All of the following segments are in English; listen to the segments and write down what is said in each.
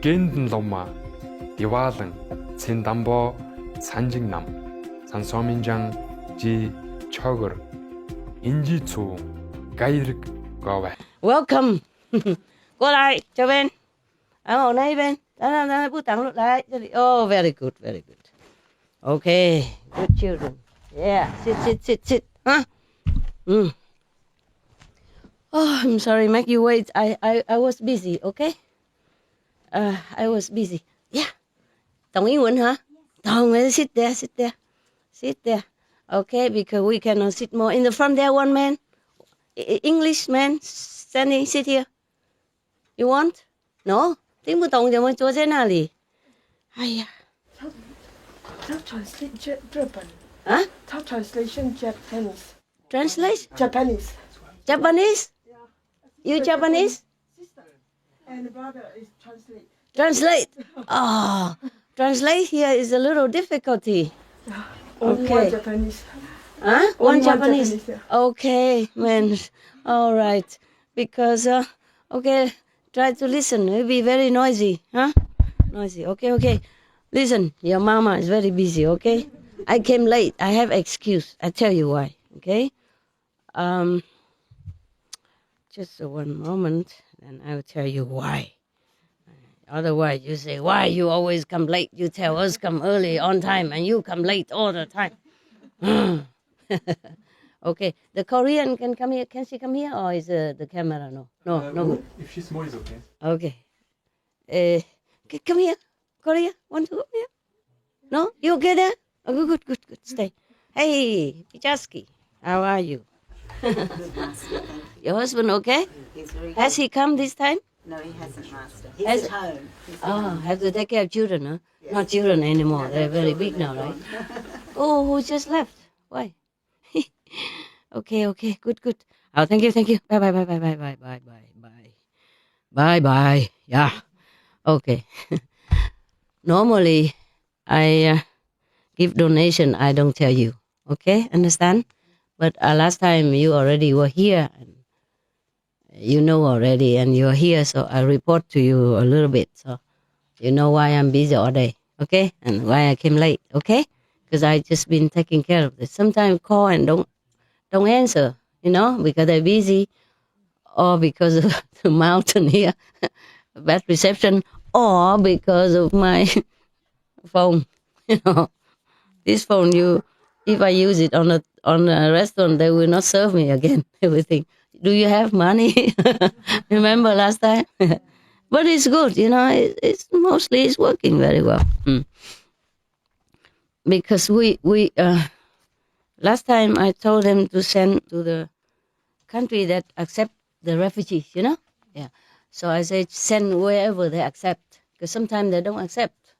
гендэн ломма Диваалан Цэндамбо Санжигнам Сансоминжан Ji Chogor Inji Tsu Gairik Gowe. Welcome. Qua lại, chào Ben. Ngồi đây Ben. Đó, bút tặng lúc lại. Oh, very good, very good. Okay, good children. Yeah, sit. Huh? Oh, I'm sorry, make you wait. I was busy, okay? I was busy. Yeah. Tổng英文 hả? Tổng, sit there. Okay, because we cannot sit more. In the front there, one man. English man standing, sit here. You want? No? 听不懂怎么坐在那里？哎呀。Top translation Japan. 啊 Top translation Japanese. Translate? Japanese. Japanese? You Japanese? Sister and brother is translate. Translate. Oh, translate here is a little difficulty. Only Okay. one Japanese. Huh? Only One one Japanese. Japanese, yeah. Okay, man. All right. Because, okay, try to listen. It'll be very noisy. Huh? Noisy. Okay. Listen, your mama is very busy, okay? I came late. I have excuse. I tell you why, okay? Just one moment, and I will tell you why. Otherwise, you say, why you always come late? You tell us come early on time, and you come late all the time. Okay, the Korean can come here. Can she come here, or is the camera no good? If she's small, it's okay. Okay. Come here, Korea. Want to come here? No, you okay there? Oh, good. Stay. Hey, Pichaski, how are you? Your husband okay? He's very good. Has he come this time? No, he hasn't, Master. He's Has- at home. Have to take care of children, huh? Not children anymore. They're very big now, right? Oh, who just left? Why? Okay, good. Oh, thank you. Bye. Yeah. Okay. Normally, I give donation. I don't tell you. Okay, understand? But last time you already were here, and you know already, and you're here, so I report to you a little bit, so you know why I'm busy all day, okay? And why I came late, okay? Because I just been taking care of this. Sometimes call and don't answer, because they're busy, or because of the mountain here, bad reception, or because of my phone. This phone, if I use it on a restaurant, they will not serve me again. Everything. Do you have money? Remember last time? But it's good, it's mostly working very well. Because we last time I told them to send to the country that accept the refugees, Yeah. So I said send wherever they accept, because sometimes they don't accept.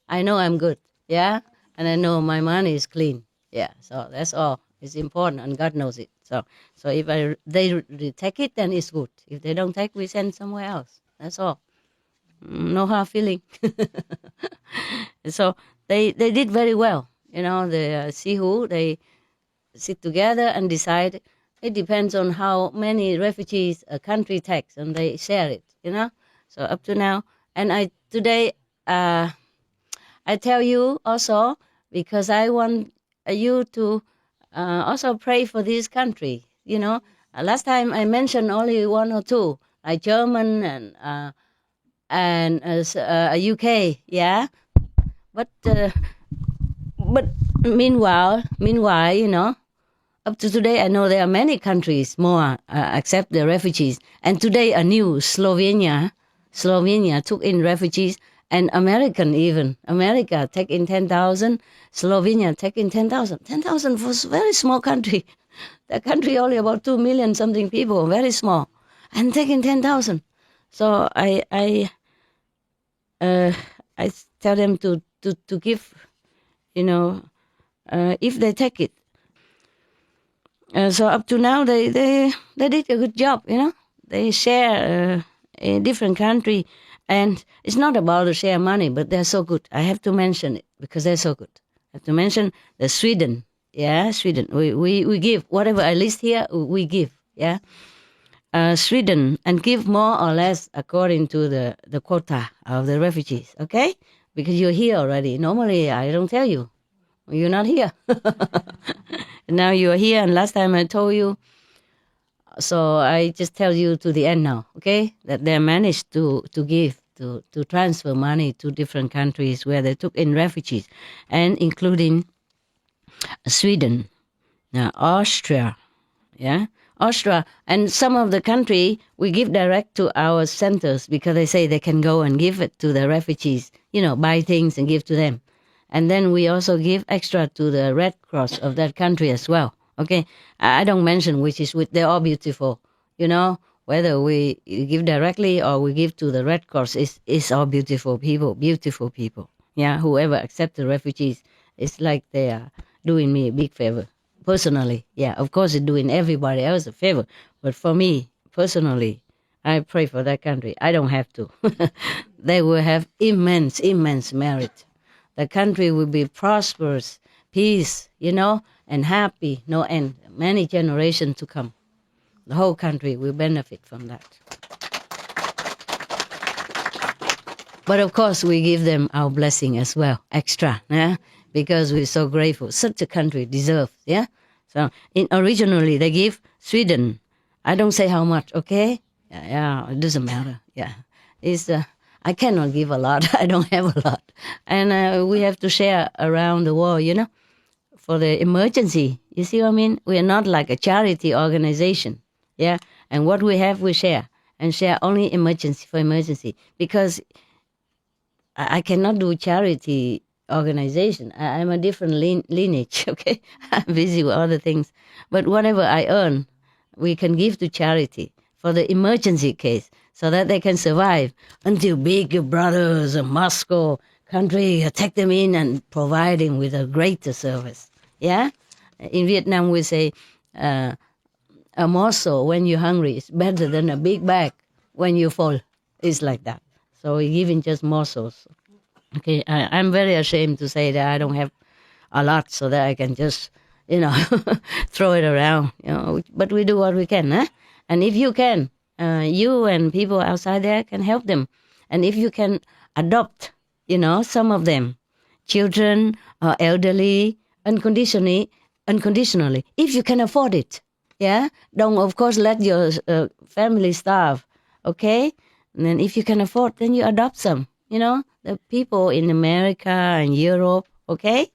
I know I'm good, yeah, and I know my money is clean, yeah. So that's all. It's important, and God knows it. So if they take it, then it's good. If they don't take, we send somewhere else. That's all. No hard feeling. So they did very well. The CHINGHAI, they sit together and decide. It depends on how many refugees a country takes, and they share it. So up to now, and today I tell you also because I want you to also pray for this country. Last time I mentioned only one or two, like German and UK, yeah. But meanwhile, up to today, I know there are many countries more accept the refugees. And today, a new Slovenia took in refugees, and America take in 10,000. Slovenia take in 10,000. 10,000 was a very small country. The country only about 2 million something people, very small, and taking 10,000. So I tell them to give, if they take it. So up to now they did a good job, They share a different country, and it's not about to share money, but they're so good. I have to mention it because they're so good. I have to mention the Sweden. Yeah, Sweden. We give whatever I list here. We give. Yeah. Sweden and give more or less according to the quota of the refugees, okay? Because you're here already. Normally, I don't tell you. You're not here. Now you're here, and last time I told you, so I just tell you to the end now, okay? That they managed to give, to transfer money to different countries where they took in refugees, and including Sweden, Austria, yeah? Austria, and some of the country we give direct to our centers because they say they can go and give it to the refugees, buy things and give to them. And then we also give extra to the Red Cross of that country as well. Okay, I don't mention which is which. They're all beautiful. Whether we give directly or we give to the Red Cross is all beautiful people. Yeah, whoever accepts the refugees, it's like they are doing me a big favor. Personally, yeah, of course it's doing everybody else a favor. But for me, personally, I pray for that country. I don't have to. They will have immense merit. The country will be prosperous, peace, and happy, no end, many generations to come. The whole country will benefit from that. But of course, we give them our blessing as well, extra, yeah? Because we're so grateful. Such a country deserves, yeah? So originally they give Sweden. I don't say how much, okay? Yeah, it doesn't matter, yeah. I cannot give a lot. I don't have a lot. And we have to share around the world, for the emergency. You see what I mean? We are not like a charity organization, yeah? And what we have, we share. And share only for emergency. Because I cannot do charity organization. I'm a different lineage, okay? I'm busy with other things. But whatever I earn, we can give to charity for the emergency case so that they can survive until big brothers in Moscow country take them in and providing with a greater service. Yeah? In Vietnam, we say a morsel when you're hungry is better than a big bag when you fall. It's like that. So we're giving just morsels. Okay, I'm very ashamed to say that I don't have a lot so that I can just, throw it around, But we do what we can, huh? And if you can, you and people outside there can help them. And if you can adopt, some of them, children or elderly, unconditionally, if you can afford it, yeah? Don't, of course, let your family starve, okay? And then if you can afford, then you adopt some, the people in America and Europe, okay?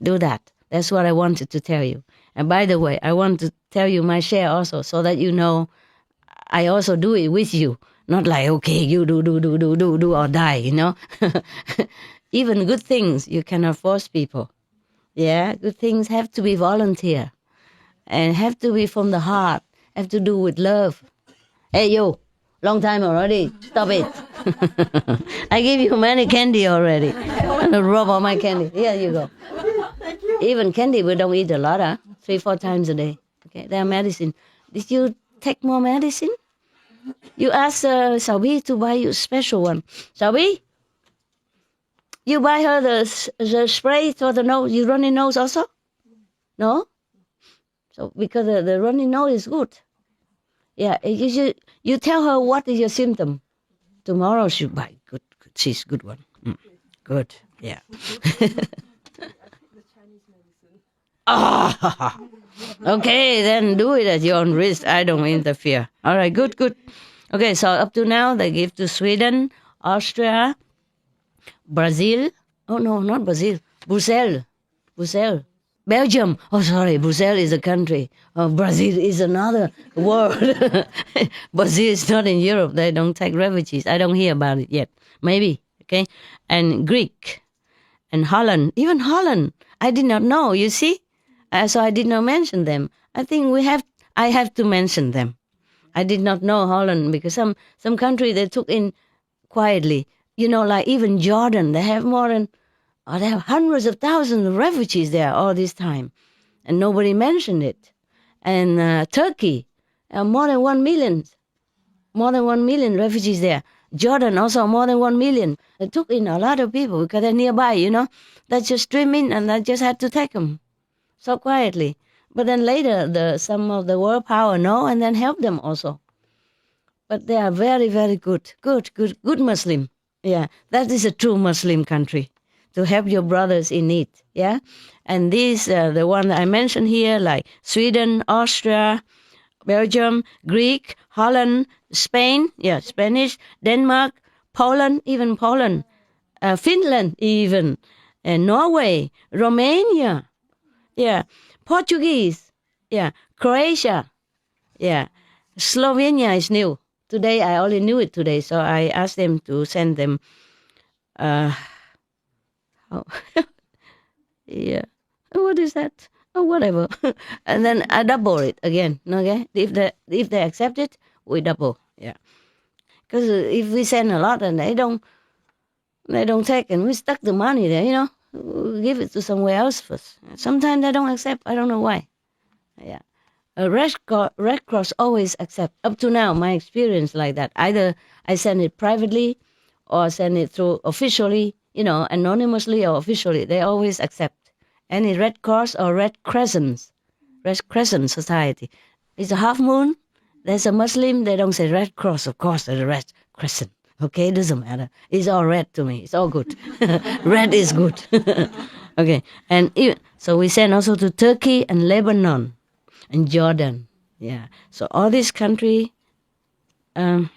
Do that. That's what I wanted to tell you. And by the way, I want to tell you my share also so that I also do it with you. Not like, okay, you do or die, Even good things, you cannot force people. Yeah, good things have to be volunteer and have to be from the heart, have to do with love. Hey, you, long time already, stop it. I give you many candy already. I'm gonna rub all my candy. Here you go. Even candy, we don't eat a lot, 3-4 times a day. Okay, they are medicine. Did you take more medicine? You ask Sabi to buy you a special one. Sabi, you buy her the spray for the nose. You runny nose also? No? So because the runny nose is good. Yeah, you tell her what is your symptom. Tomorrow she'll buy. Good. She's good one. Good, yeah. Okay, then do it at your own risk. I don't interfere. All right, good. Okay, so up to now, they give to Sweden, Austria, Brazil. Oh, no, not Brazil. Brussels. Belgium. Oh, sorry, Brussels is a country. Brazil is another world. Brazil is not in Europe. They don't take refugees. I don't hear about it yet. Maybe, okay? And Greek and Holland. Even Holland, I did not know, you see? So I did not mention them. I think I have to mention them. I did not know Holland because some country they took in quietly. Like even Jordan, they have they have hundreds of thousands of refugees there all this time. And nobody mentioned it. And Turkey, more than 1 million. More than 1 million refugees there. Jordan also more than 1 million. They took in a lot of people because they're nearby, They just stream in and they just had to take them. So quietly. But then later, some of the world power know and then help them also. but they are very, very good Muslim. Yeah, that is a true Muslim country, to help your brothers in need. Yeah, and these the one I mentioned here, like Sweden, Austria, Belgium, Greek, Holland, Spain, Spanish, Denmark, Poland, even Poland, Finland, even, and Norway, Romania, Portuguese, Croatia, Slovenia is new. Today, I only knew it today, so I asked them to send them, what is that? Oh, whatever. And then I double it again, okay? If they accept it, we double, Because if we send a lot and they don't take, and we stuck the money there, we'll give it to somewhere else first. Sometimes they don't accept. I don't know why. A Red Cross always accept. Up to now, my experience like that. Either I send it privately or send it through officially, anonymously or officially. They always accept. Any Red Cross or Red Crescent Society. It's a half moon. There's a Muslim. They don't say Red Cross. Of course, there's a Red Crescent. Okay, it doesn't matter. It's all red to me. It's all good. Red is good. Okay, so we send also to Turkey and Lebanon and Jordan. Yeah, so all this country, and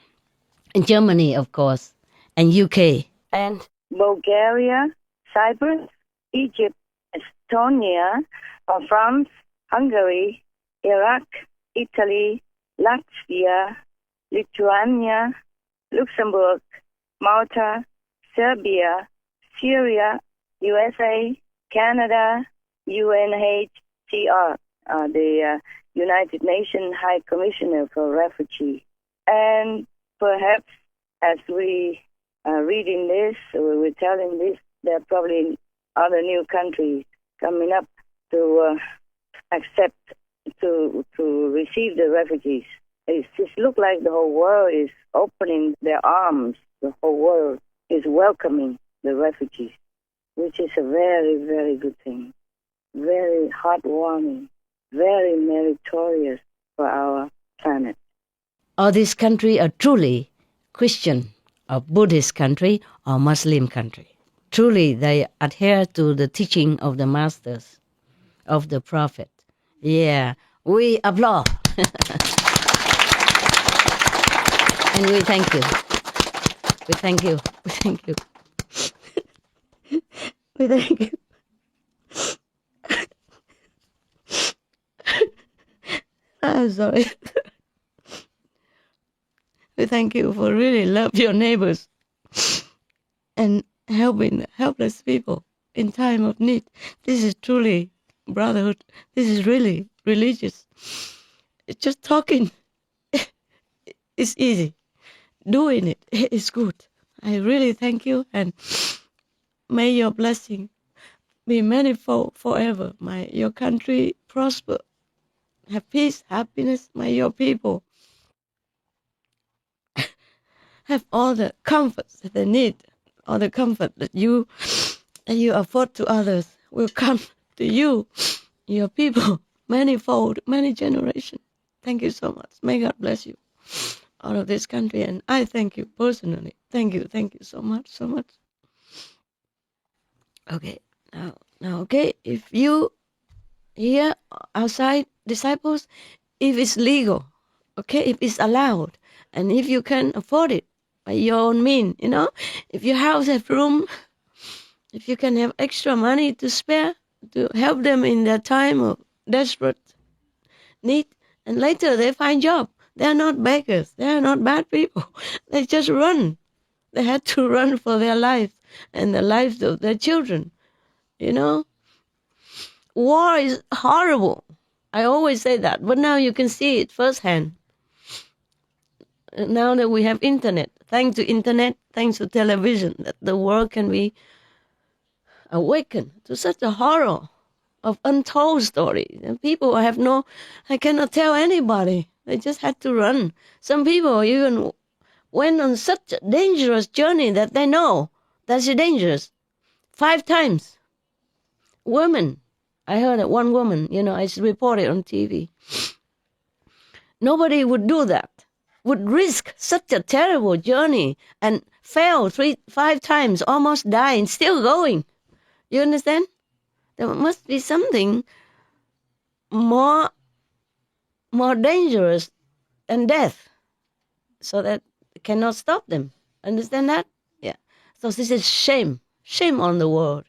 Germany, of course, and UK. And Bulgaria, Cyprus, Egypt, Estonia, France, Hungary, Iraq, Italy, Latvia, Lithuania, Luxembourg, Malta, Serbia, Syria, USA, Canada, UNHCR, the United Nations High Commissioner for Refugees. And perhaps as we are reading this, or we're telling this, there are probably other new countries coming up to accept, to receive the refugees. It just looks like the whole world is opening their arms. The whole world is welcoming the refugees, which is a very, very good thing. Very heartwarming, very meritorious for our planet. All these countries are truly Christian or Buddhist country or Muslim country. Truly, they adhere to the teaching of the masters, of the prophet. Yeah, we applaud. And we thank you. We thank you. We thank you. We thank you. I'm sorry. We thank you for really love your neighbors and helping the helpless people in time of need. This is truly brotherhood. This is really religious. It's just talking. It's easy. Doing it is good. I really thank you, and may your blessing be manifold forever. May your country prosper, have peace, happiness. May your people have all the comforts that they need, all the comfort that you afford to others will come to you, your people, manifold, many generations. Thank you so much. May God bless you, all of this country, and I thank you personally. Thank you so much, so much. Okay, now, okay, if you here outside disciples, if it's legal, okay, if it's allowed, and if you can afford it by your own means, if your house have room, if you can have extra money to spare to help them in their time of desperate need, and later they find job. They are not beggars. They are not bad people. They just run. They had to run for their lives and the lives of their children. War is horrible. I always say that, but now you can see it firsthand. Now that we have internet, thanks to internet, thanks to television, that the world can be awakened to such a horror of untold stories. And people I cannot tell anybody. They just had to run. Some people even went on such a dangerous journey that they know that's dangerous. 5 times. Women. I heard that one woman, it's reported on TV. Nobody would do that. would risk such a terrible journey and fail 3-5 times, almost dying, still going. You understand? There must be something more dangerous than death, so that cannot stop them. Understand that? Yeah. So this is shame on the world.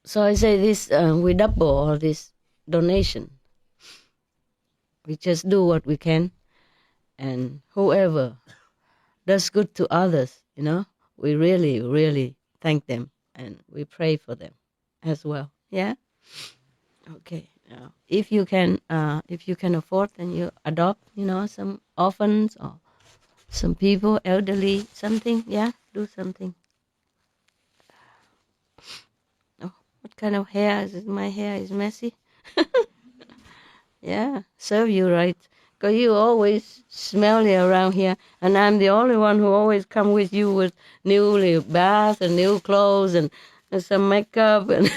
So I say this, we double all this donation. We just do what we can, and whoever does good to others, we really, really thank them, and we pray for them as well. Yeah. Okay. Now, if you can afford, then you adopt, some orphans or some people, elderly, something. Yeah, do something. Oh, what kind of hair is it? My hair is messy. Yeah, serve you right. Because you always smelly around here, and I'm the only one who always come with you with newly bath and new clothes and some makeup and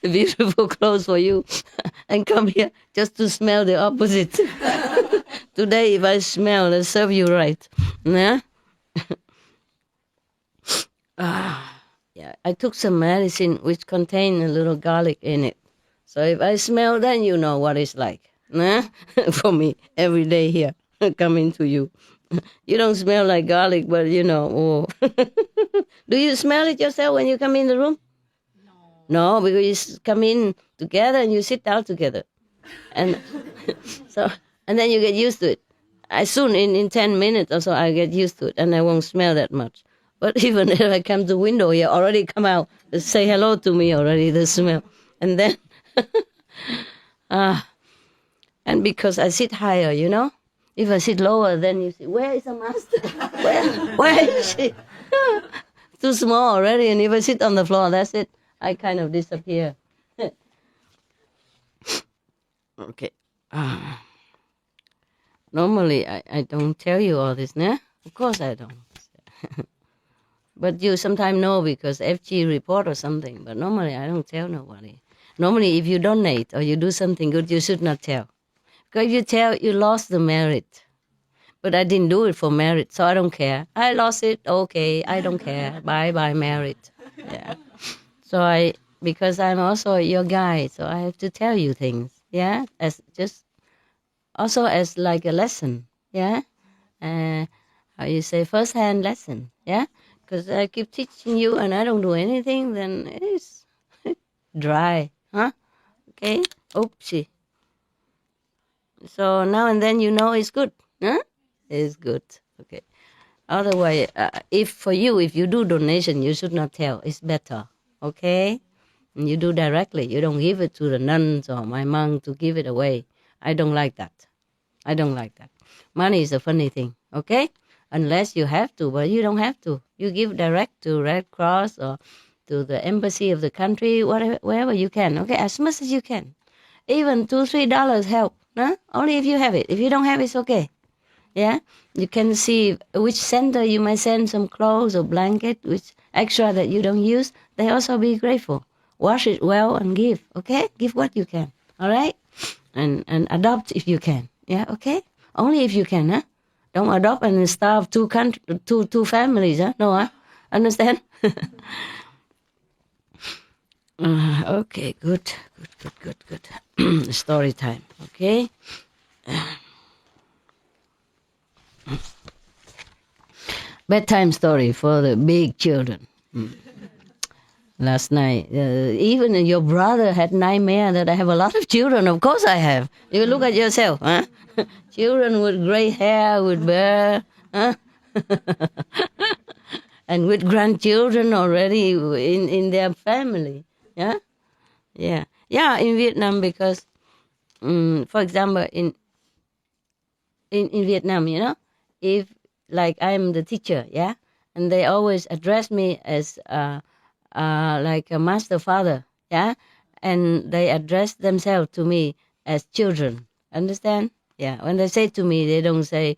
beautiful clothes for you, and come here just to smell the opposite. Today, if I smell, I'll serve you right. Yeah? Yeah, I took some medicine which contained a little garlic in it. So if I smell, then you know what it's like. Nah? For me, every day here, coming to you. You don't smell like garlic, but oh. Do you smell it yourself when you come in the room? No, because you come in together and you sit down together. And and then you get used to it. I soon, in 10 minutes or so, I get used to it, and I won't smell that much. But even if I come to the window here, already come out, say hello to me already, the smell. And then... and because I sit higher, if I sit lower, then you see, where is the master? Where is she? Too small already, and if I sit on the floor, that's it. I kind of disappear. Okay. Normally, I don't tell you all this, nah? Of course I don't. But you sometimes know because FG report or something, but normally I don't tell nobody. Normally, if you donate or you do something good, you should not tell. Because if you tell, you lost the merit. But I didn't do it for merit, so I don't care. I lost it, okay, I don't care. Bye, merit. Yeah. So because I'm also your guide, so I have to tell you things, yeah? Also as like a lesson, yeah? How you say, first-hand lesson, yeah? Because I keep teaching you and I don't do anything, then it's dry, huh? Okay, oopsie. So now and then it's good, huh? It's good, okay. Otherwise, if you do donation, you should not tell. It's better, okay? And you do directly. You don't give it to the nuns or my monk to give it away. I don't like that. Money is a funny thing, okay? Unless you have to, but you don't have to. You give direct to Red Cross or to the embassy of the country, wherever you can, okay? As much as you can. Even $2-3 help, huh? Only if you have it. If you don't have it, it's okay. Yeah, you can see which center you might send some clothes or blanket, which extra that you don't use. They also be grateful. Wash it well and give, okay? Give what you can, all right? And adopt if you can, yeah, okay? Only if you can, huh? Don't adopt and starve two families, huh? No, huh? Understand? Okay, good. Story time, okay? Bedtime story for the big children. Last night, even your brother had nightmare that I have a lot of children. Of course I have. You look at yourself, huh? Children with gray hair, with beard, huh? And with grandchildren already in their family, yeah? Yeah, in Vietnam, because, for example, in Vietnam, if like I'm the teacher, yeah, and they always address me as like a master father, yeah, and they address themselves to me as children. Understand? Yeah. When they say to me, they don't say,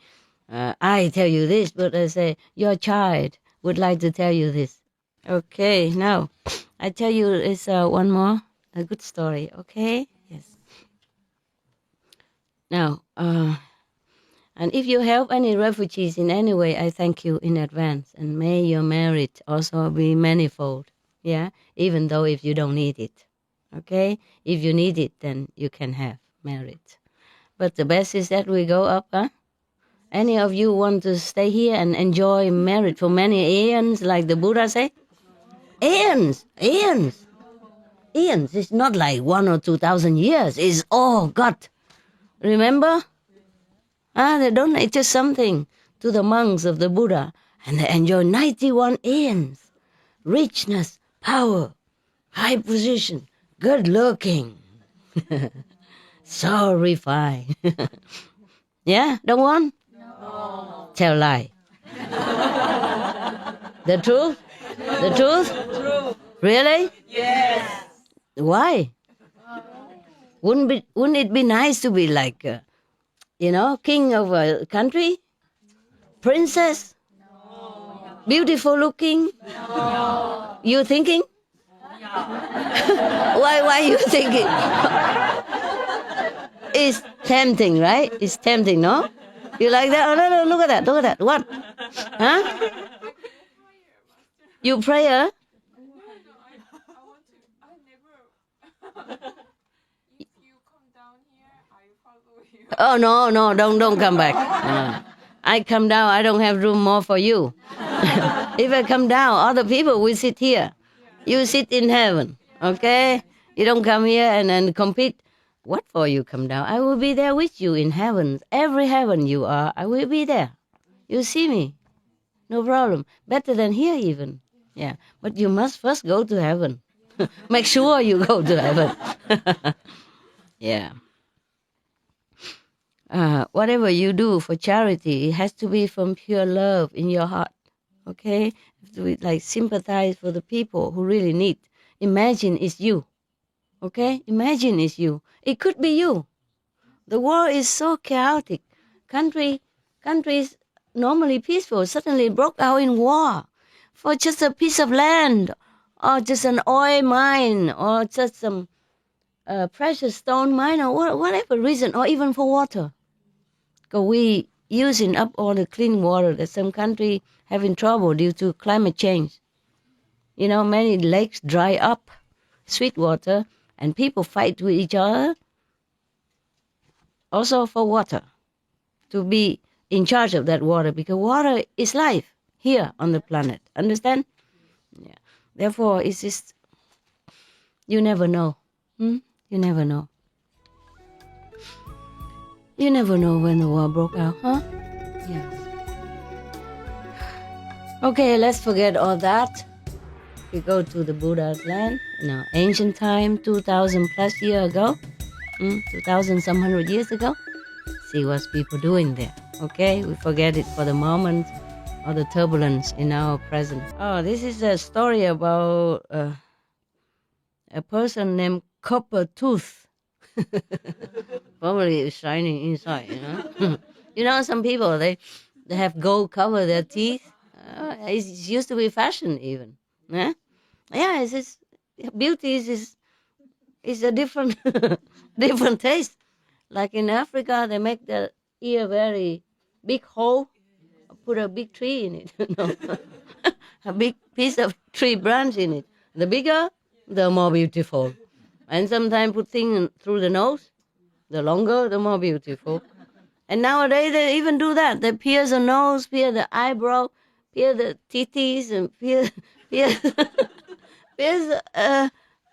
"I tell you this," but they say, "Your child would like to tell you this." Okay. Now, I tell you, it's one more a good story. Okay. Yes. Now, and if you help any refugees in any way, I thank you in advance. And may your merit also be manifold. Yeah, even though if you don't need it. Okay? If you need it, then you can have merit. But the best is that we go up, huh? Any of you want to stay here and enjoy merit for many aeons, like the Buddha said? Aeons! Aeons! Aeons is not like 1,000 or 2,000 years. It's all God. Remember? They donated something to the monks of the Buddha, and they enjoy 91 aeons. Richness, power, high position, good looking. So refined. Yeah, don't want? No. Tell lie. The truth? The truth? True. Really? Yes. Why? Wouldn't it be nice to be like, king of a country? Princess? No. Beautiful looking? No. You thinking? Why you thinking? It's tempting, right? It's tempting, no? You like that? Oh, no, look at that, look at that. What? Huh? You pray, huh? Oh, no, don't come back. I come down, I don't have room more for you. If I come down, other people will sit here. You sit in heaven, okay? You don't come here and then compete. What for you come down? I will be there with you in heaven. Every heaven you are, I will be there. You see me? No problem. Better than here even. Yeah, but you must first go to heaven. Make sure you go to heaven. Yeah. Whatever you do for charity, it has to be from pure love in your heart. Okay? You have to like sympathize for the people who really need. Imagine it's you. Okay? Imagine it's you. It could be you. The world is so chaotic. Countries normally peaceful suddenly broke out in war for just a piece of land or just an oil mine or just some precious stone mine or whatever reason, or even for water. Because we using up all the clean water that some country having trouble due to climate change. Many lakes dry up, sweet water, and people fight with each other also for water, to be in charge of that water, because water is life here on the planet. Understand? Yeah. Therefore, it's just, you never know. You never know. You never know when the war broke out, huh? Yes. Okay, let's forget all that. We go to the Buddha's land. Ancient time, 2,000 plus years ago. 2,000 some hundred years ago. See what people doing there. Okay, we forget it for the moment, or the turbulence in our present. Oh, this is a story about a person named Coppertooth. Probably it's shining inside, some people, they have gold cover their teeth. It used to be fashion even. Yeah, it's just, beauty is a different different taste. Like in Africa, they make the ear very big hole, put a big tree in it, a big piece of tree branch in it. The bigger, the more beautiful. And sometimes put things through the nose. The longer, the more beautiful. And nowadays they even do that. They pierce the nose, pierce the eyebrow, pierce the titties, and pierce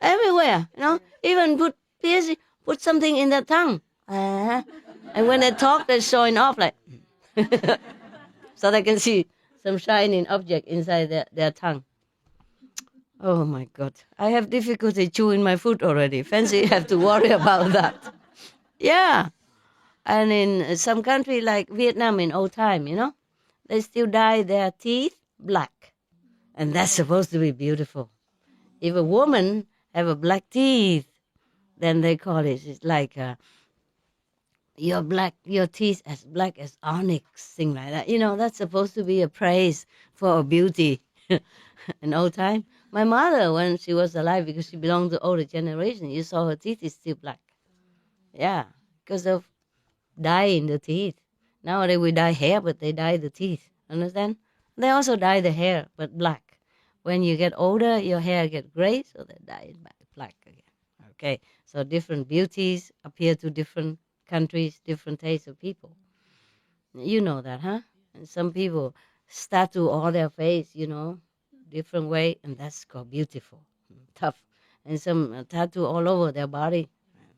everywhere. Even put something in their tongue. And when they talk, they're showing off like, so they can see some shining object inside their tongue. Oh my God, I have difficulty chewing my food already. Fancy have to worry about that. Yeah, and in some country like Vietnam in old time, they still dye their teeth black, and that's supposed to be beautiful. If a woman have a black teeth, then they call it's like your teeth as black as onyx, thing like that. That's supposed to be a praise for beauty in old time. My mother, when she was alive, because she belonged to older generation, you saw her teeth is still black. Yeah, because of dyeing the teeth. Nowadays we dye hair, but they dye the teeth. Understand? They also dye the hair, but black. When you get older, your hair get gray, so they dye it back black again. Okay, so different beauties appear to different countries, different tastes of people. You know that, huh? And some people tattoo all their face, different way, and that's called beautiful, tough. And some tattoo all over their body.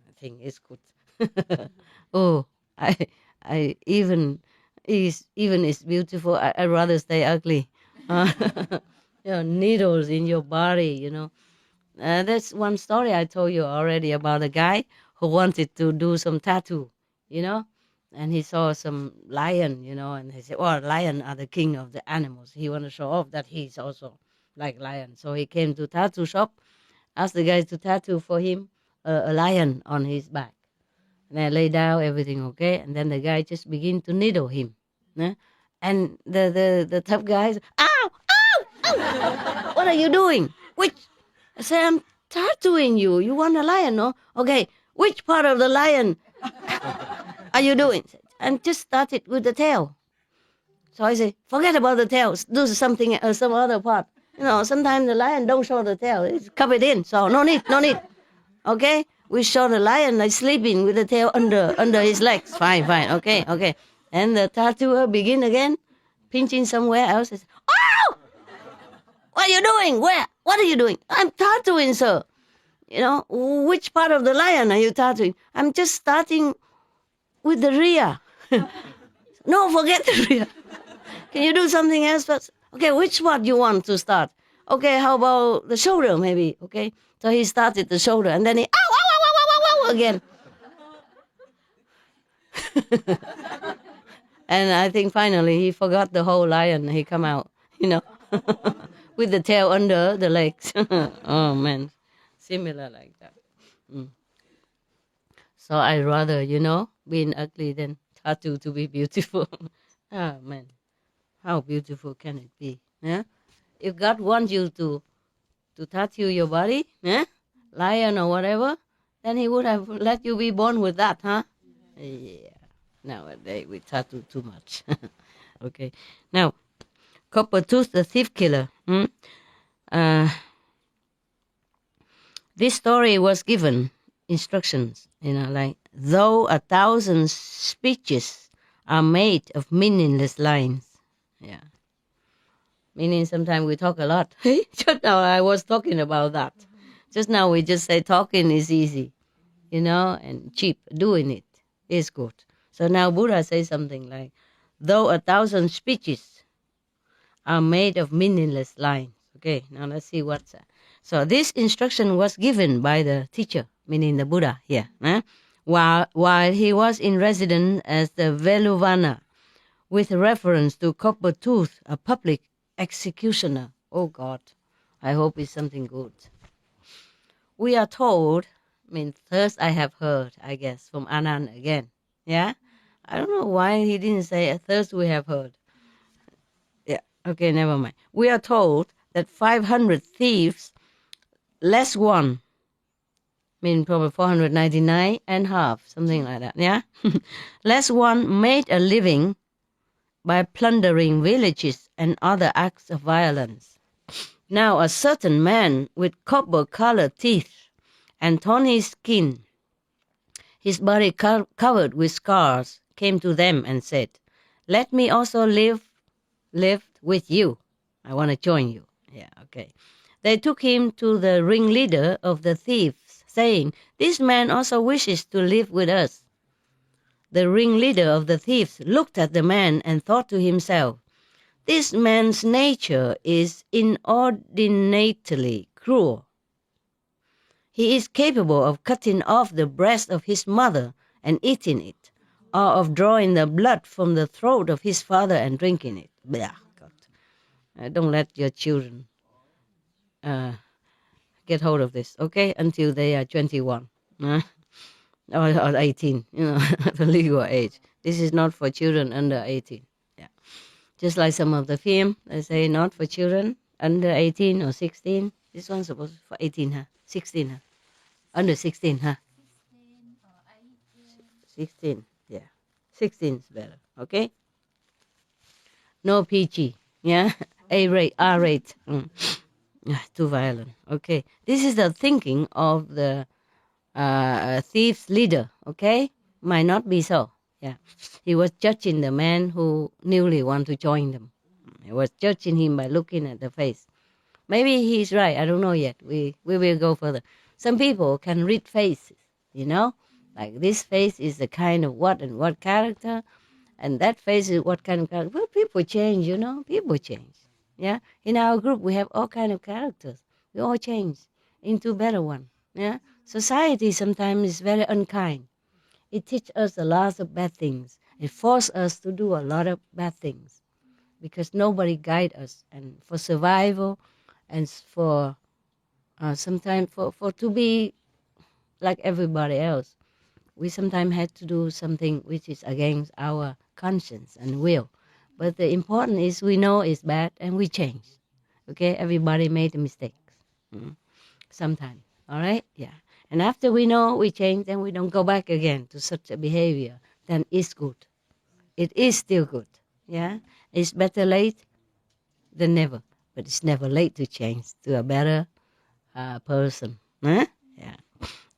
I think it's good. Oh, I even it's beautiful. I'd rather stay ugly. Needles in your body, That's one story I told you already about a guy who wanted to do some tattoo, and he saw some lion, and he said, well, lion are the king of the animals. He want to show off that he's also like lion. So he came to tattoo shop, asked the guy to tattoo for him a lion on his back. And I lay down, everything okay, and then the guy just begin to needle him. And the tough guy said, ow, ow, ow! What are you doing? I said, I'm tattooing you. You want a lion, no? Okay, which part of the lion are you doing? And just started with the tail. So I say, forget about the tail. Do something, some other part. Sometimes the lion don't show the tail. It's covered in. So no need. Okay? We show the lion like sleeping with the tail under his legs. Fine. Okay. And the tattooer begin again, pinching somewhere else. Says, oh! What are you doing? Where? What are you doing? I'm tattooing, sir. Which part of the lion are you tattooing? I'm just starting with the rear. No, forget the rear. Can you do something else first? Okay, which part you want to start? Okay, how about the shoulder maybe? Okay, so he started the shoulder and then he, ow, again. And I think finally he forgot the whole lion. He come out, with the tail under the legs. Oh, man. Similar like that. So I rather, being ugly than tattoo to be beautiful. Ah, man. How beautiful can it be? Yeah? If God wants you to tattoo your body, lion or whatever, then he would have let you be born with that, huh? Yeah. Nowadays we tattoo too much. Okay. Now, Coppertooth, the thief killer. This story was given instructions, like, though 1,000 speeches are made of meaningless lines. Yeah. Meaning sometimes we talk a lot. Just now I was talking about that. Just now we just say talking is easy, and cheap. Doing it is good. So now Buddha says something like, though 1,000 speeches are made of meaningless lines. Okay, now let's see what's that. So this instruction was given by the teacher, meaning the Buddha here, while he was in residence as the Veluvana, with reference to Coppertooth, a public executioner. Oh God, I hope it's something good. We are told, first I have heard, I guess, from Anand again. Yeah? I don't know why he didn't say at first we have heard. Yeah, okay, never mind. We are told that 500 thieves, less one, probably 499 and half, something like that, yeah? Less one made a living by plundering villages and other acts of violence. Now a certain man with copper-colored teeth and tawny skin, his body covered with scars, came to them and said, let me also live with you. I want to join you. Yeah, okay. They took him to the ringleader of the thieves, saying, this man also wishes to live with us. The ringleader of the thieves looked at the man and thought to himself, this man's nature is inordinately cruel. He is capable of cutting off the breast of his mother and eating it, or of drawing the blood from the throat of his father and drinking it. Blah, God. Don't let your children get hold of this, okay, until they are 21 or 18, the legal age. This is not for children under 18. Yeah, just like some of the film, they say not for children under 18 or 16. This one's supposed to be for 18, huh? 16, huh? Under 16, huh? 16, yeah. 16 is better, okay? No PG, yeah? A rate, R rate. Too violent, okay? This is the thinking of the thief's leader, okay? Might not be so, yeah. He was judging the man who newly want to join them. He was judging him by looking at the face. Maybe he's right, I don't know yet. We will go further. Some people can read faces, you know? Like this face is the kind of what and what character, and that face is what kind of character. Well, people change, you know? People change, yeah? In our group, we have all kind of characters. We all change into better one, yeah? Society sometimes is very unkind. It teaches us a lot of bad things. It forces us to do a lot of bad things because nobody guides us. And for survival and for sometimes for to be like everybody else, we sometimes have to do something which is against our conscience and will. But the important is we know it's bad and we change. Okay, everybody made mistakes sometimes, all right? Yeah. And after we know we change, then we don't go back again to such a behavior. Then it's good. It is still good, yeah? It's better late than never, but it's never late to change to a better person, huh? Yeah.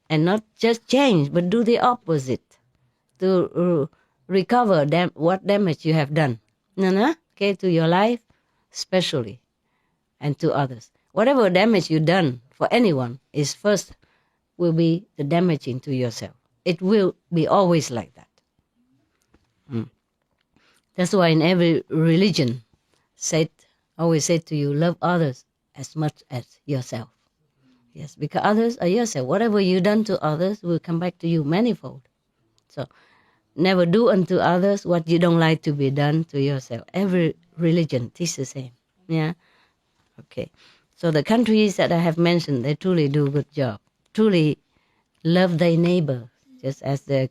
And not just change, but do the opposite to recover what damage you have done, okay, to your life especially, and to others. Whatever damage you've done for anyone is first will be the damaging to yourself. It will be always like that. That's why in every religion, always said to you, love others as much as yourself. Yes, because others are yourself. Whatever you done to others will come back to you manifold. So never do unto others what you don't like to be done to yourself. Every religion teaches the same. Yeah. Okay. So the countries that I have mentioned, they truly do a good job. Truly love thy neighbor, just as the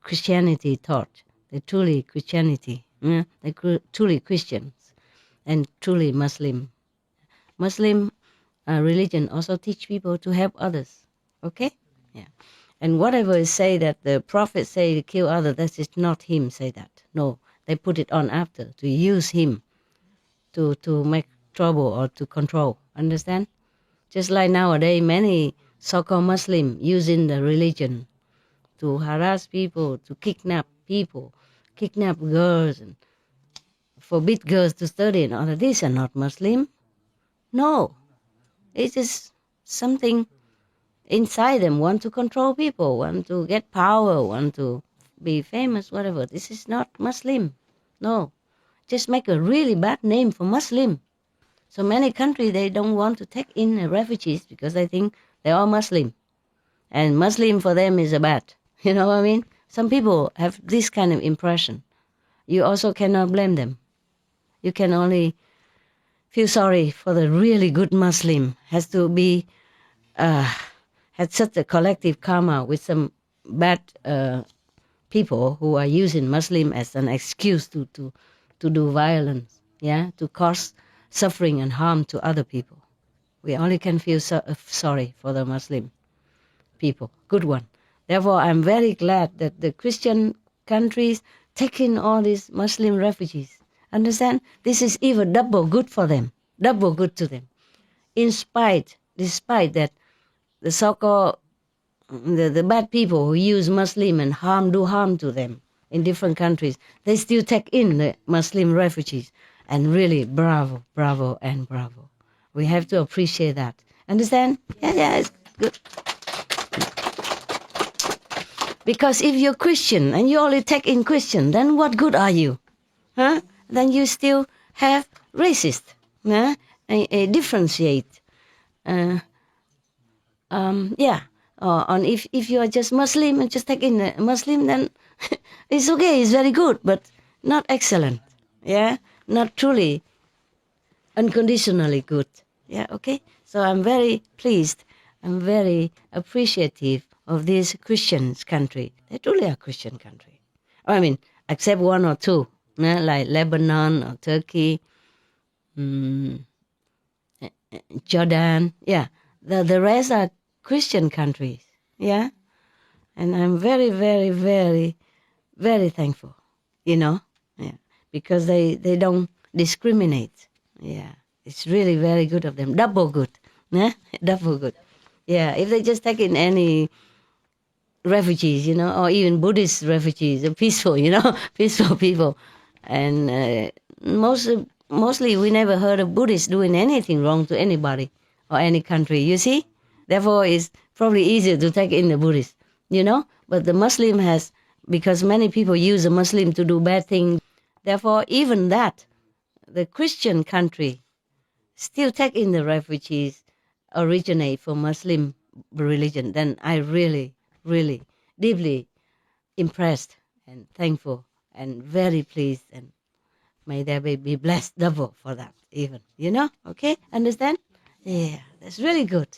Christianity taught. They're truly Christianity. Yeah? They're truly Christians and truly Muslim. Muslim religion also teach people to help others. Okay? Yeah. And whatever is say that the prophet say to kill others, that is not him say that. No, they put it on after to use him to make trouble or to control. Understand? Just like nowadays, many so-called Muslim using the religion to harass people, to kidnap people, kidnap girls, and forbid girls to study and all of these are not Muslim. No, it is something inside them, want to control people, want to get power, want to be famous, whatever. This is not Muslim. No, just make a really bad name for Muslim. So many countries, they don't want to take in refugees because they think they're all Muslim. And Muslim for them is a bad. You know what I mean? Some people have this kind of impression. You also cannot blame them. You can only feel sorry for the really good Muslim. Has to be, had such a collective karma with some bad people who are using Muslim as an excuse to do violence, yeah, to cause suffering and harm to other people. We only can feel sorry for the Muslim people. Good one. Therefore, I'm very glad that the Christian countries take in all these Muslim refugees. Understand? This is even double good for them, double good to them. Despite that the so-called, the bad people who use Muslim and do harm to them in different countries, they still take in the Muslim refugees. And really, bravo, bravo, and bravo. We have to appreciate that. Understand? Yeah, it's good. Because if you're Christian and you only take in Christian, then what good are you? Huh? Then you still have racist. Yeah? Differentiate. Yeah. And if you are just Muslim and just take in a Muslim, then it's okay, it's very good, but not excellent. Yeah? Not truly unconditionally good. Yeah, okay? So I'm very pleased. I'm very appreciative of this Christian country. They truly are Christian country. I mean, except one or two, like Lebanon or Turkey, Jordan. Yeah, the rest are Christian countries. Yeah, and I'm very, very, very, very thankful, yeah, because they don't discriminate. Yeah, it's really very good of them. Double good, yeah? Double good. Yeah, if they just take in any refugees, or even Buddhist refugees, peaceful, peaceful people. And mostly we never heard of Buddhists doing anything wrong to anybody or any country, you see? Therefore, it's probably easier to take in the Buddhists, But the Muslim has, because many people use the Muslim to do bad things, therefore even that, the Christian country still take in the refugees originate from Muslim religion, then I really, really deeply impressed and thankful and very pleased, and may they be blessed double for that even, Okay, understand? Yeah, that's really good.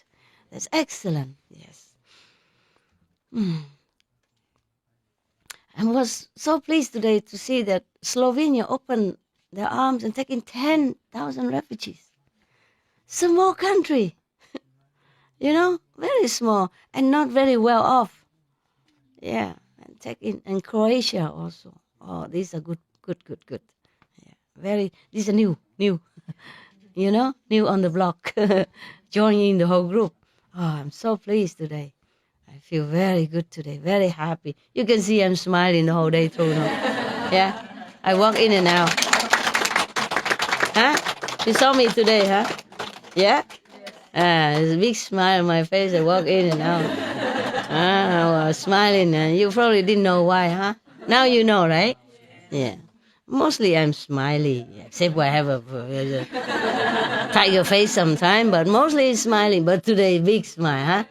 That's excellent, yes. I was so pleased today to see that Slovenia opened their arms and taking 10,000 refugees. Small country, very small and not very well off. Yeah, and take in, and Croatia also. Oh, these are good. Yeah, these are new, new on the block, joining the whole group. Oh, I'm so pleased today. I feel very good today, very happy. You can see I'm smiling the whole day through now. Yeah, I walk in and out. Huh? You saw me today, huh? Yeah? There's a big smile on my face. I walk in and out. I was smiling, and you probably didn't know why, huh? Now you know, right? Yeah. Mostly I'm smiley, except I have a tiger face sometime, but mostly it's smiling. But today, big smile, huh?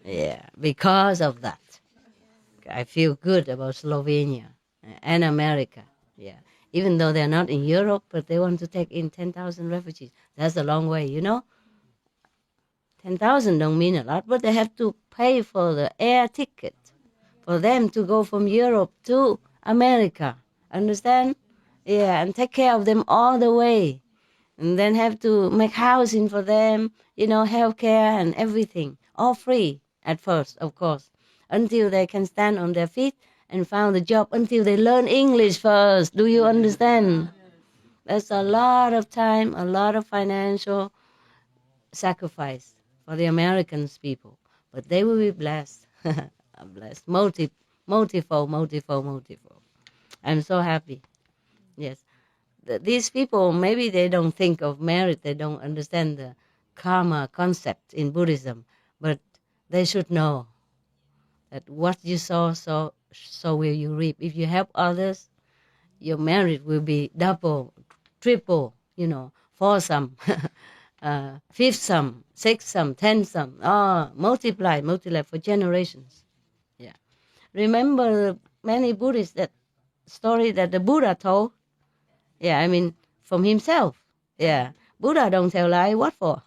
Yeah, because of that. I feel good about Slovenia and America, yeah. Even though they're not in Europe, but they want to take in 10,000 refugees. That's a long way, 10,000 don't mean a lot, but they have to pay for the air ticket for them to go from Europe to America. Understand? Yeah, and take care of them all the way. And then have to make housing for them, health care and everything. All free at first, of course, until they can stand on their feet and found a job, until they learn English first. Do you understand? That's a lot of time, a lot of financial sacrifice for the Americans people. But they will be blessed. Blessed. Multifold. I'm so happy. Yes. These people, maybe they don't think of merit, they don't understand the karma concept in Buddhism, but they should know that what you sow, so will you reap. If you help others, your merit will be double, triple, foursome, fifthsome, sixthsome, tenthsome, multiply for generations. Yeah. Remember many Buddhists, that story that the Buddha told? Yeah, I mean, from himself. Yeah. Buddha don't tell lie, what for?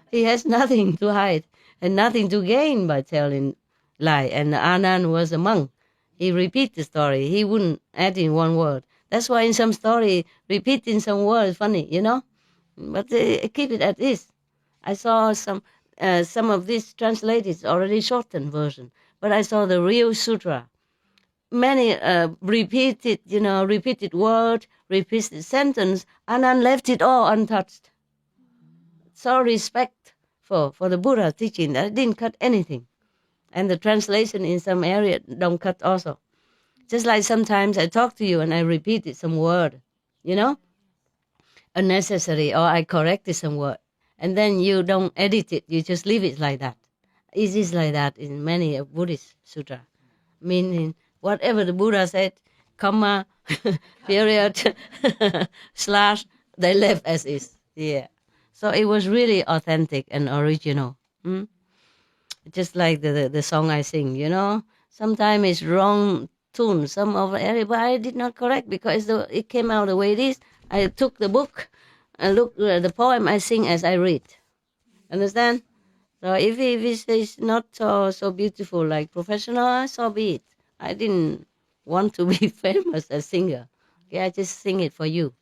He has nothing to hide and nothing to gain by telling lie. And Anand was a monk. He repeat the story. He wouldn't add in one word. That's why in some story, repeating some words funny, But keep it at this. I saw some of these translated, already shortened version. But I saw the real sutra. Many repeated word, repeated sentence, Anand left it all untouched. So respectful for the Buddha teaching that I didn't cut anything. And the translation in some area don't cut also. Just like sometimes I talk to you and I repeated some word, unnecessary, or I corrected some word. And then you don't edit it, you just leave it like that. It is like that in many Buddhist sutra. Meaning, whatever the Buddha said, comma, period, slash, they left as is. Yeah. So it was really authentic and original. Just like the song I sing, Sometimes it's wrong tune, some of it, but I did not correct because it came out the way it is. I took the book and look the poem I sing as I read. Understand? So if it's not so beautiful like professional, so be it. I didn't want to be famous as singer. Okay, I just sing it for you.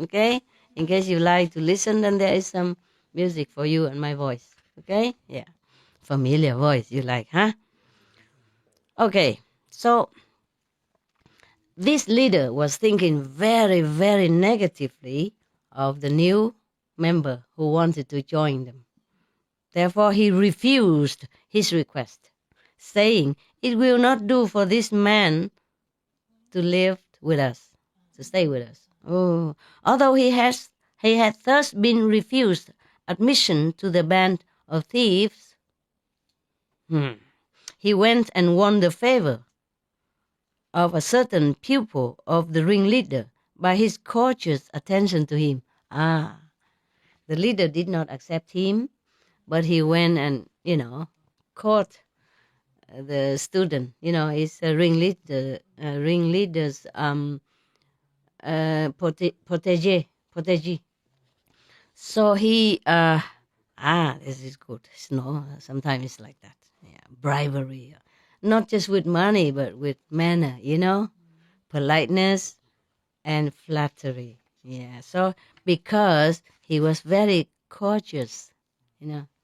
Okay? In case you like to listen, then there is some music for you and my voice. Okay? Yeah. Familiar voice you like, huh? Okay. So this leader was thinking very, very negatively of the new member who wanted to join them. Therefore, he refused his request, saying, "It will not do for this man to live with us, to stay with us." Oh, although he had thus been refused admission to the band of thieves, he went and won the favor of a certain pupil of the ringleader by his courteous attention to him. The leader did not accept him, but he went and, caught the student. He's a ringleader's protégé. So he, this is good. Sometimes it's like that. Yeah, bribery. Not just with money, but with manner, politeness and flattery. Yeah, so because he was very courteous,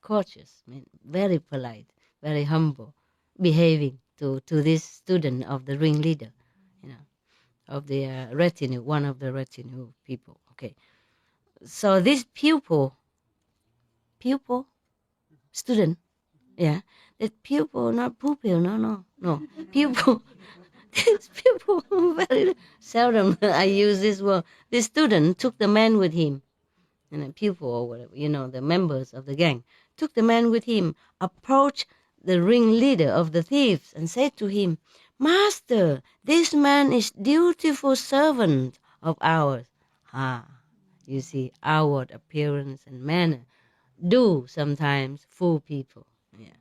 courteous, very polite, very humble, behaving to this student of the ringleader, of the retinue, one of the retinue people. Okay, so this student, yeah, that pupil, not pupil, no, pupil. This pupil, very seldom I use this word. This student took the man with him, and a pupil or whatever, the members of the gang, took the man with him, approached the ringleader of the thieves and said to him, "Master, this man is dutiful servant of ours." You see, outward appearance and manner do sometimes fool people. Yeah.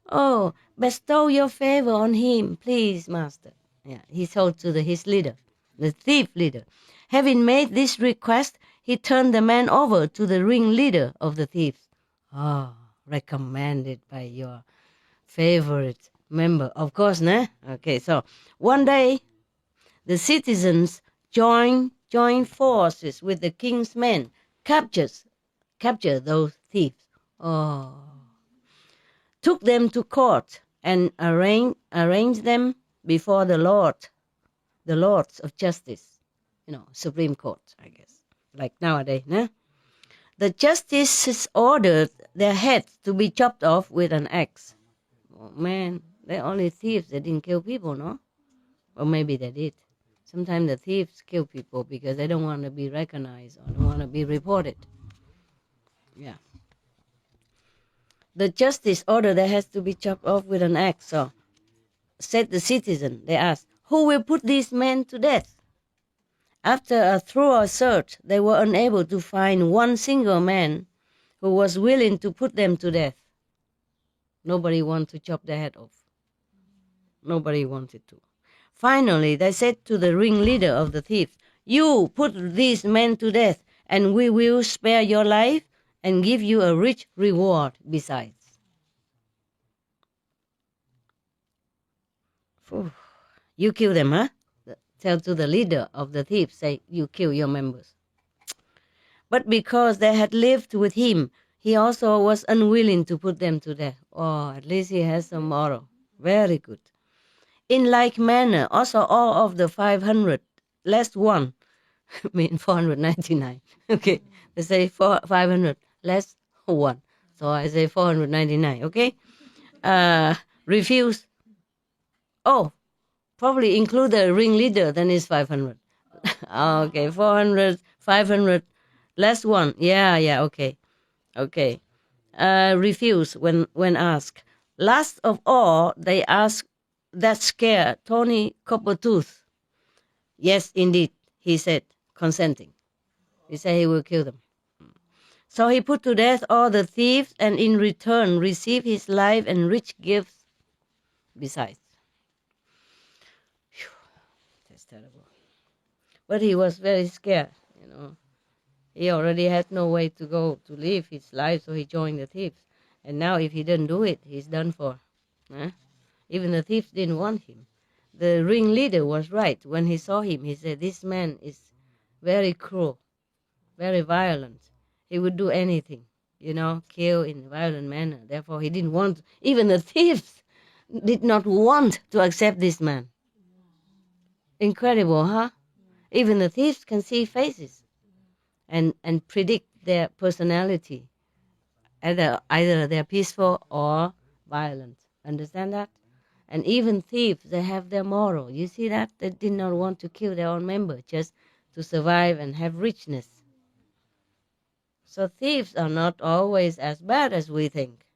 "Oh, bestow your favor on him, please, master." Yeah, he told to his leader, the thief leader. Having made this request, he turned the man over to the ringleader of the thieves. Recommended by your favorite member, of course, ne? Okay, so one day, the citizens joined forces with the king's men, captured those thieves. Took them to court and arranged them before the lords of justice, Supreme Court, I guess, like nowadays, né? The justices ordered their heads to be chopped off with an axe. Oh man, they're only thieves. They didn't kill people, no? Or maybe they did. Sometimes the thieves kill people because they don't want to be recognized or don't want to be reported. Yeah. The justice ordered their heads to be chopped off with an axe. So, said the citizen, they asked, "Who will put these men to death?" After a thorough search, they were unable to find one single man who was willing to put them to death. Nobody wanted to chop their head off. Nobody wanted to. Finally, they said to the ringleader of the thieves, "You put these men to death, and we will spare your life and give you a rich reward besides." You kill them, huh? Tell to the leader of the thieves, say, "You kill your members." But because they had lived with him, he also was unwilling to put them to death. At least he has some moral. Very good. In like manner, also all of the 500, less one, 499. Okay, they say 500, less one. So I say 499, okay? Refuse. Probably include the ringleader, then it's 500. Okay, 400, 500, less one. Yeah, okay. Refuse when asked. Last of all, they asked that scared Tony Coppertooth. "Yes, indeed," he said, consenting. He said he will kill them. So he put to death all the thieves and in return received his life and rich gifts besides. That's terrible. But he was very scared, He already had no way to go to live his life, so he joined the thieves. And now if he didn't do it, he's done for. Even the thieves didn't want him. The ringleader was right. When he saw him, he said, "This man is very cruel, very violent. He would do anything, kill in a violent manner." Therefore, he didn't want, even the thieves did not want to accept this man. Incredible, huh? Even the thieves can see faces and predict their personality. Either they're peaceful or violent. Understand that? And even thieves, they have their moral. You see that? They did not want to kill their own member just to survive and have richness. So thieves are not always as bad as we think.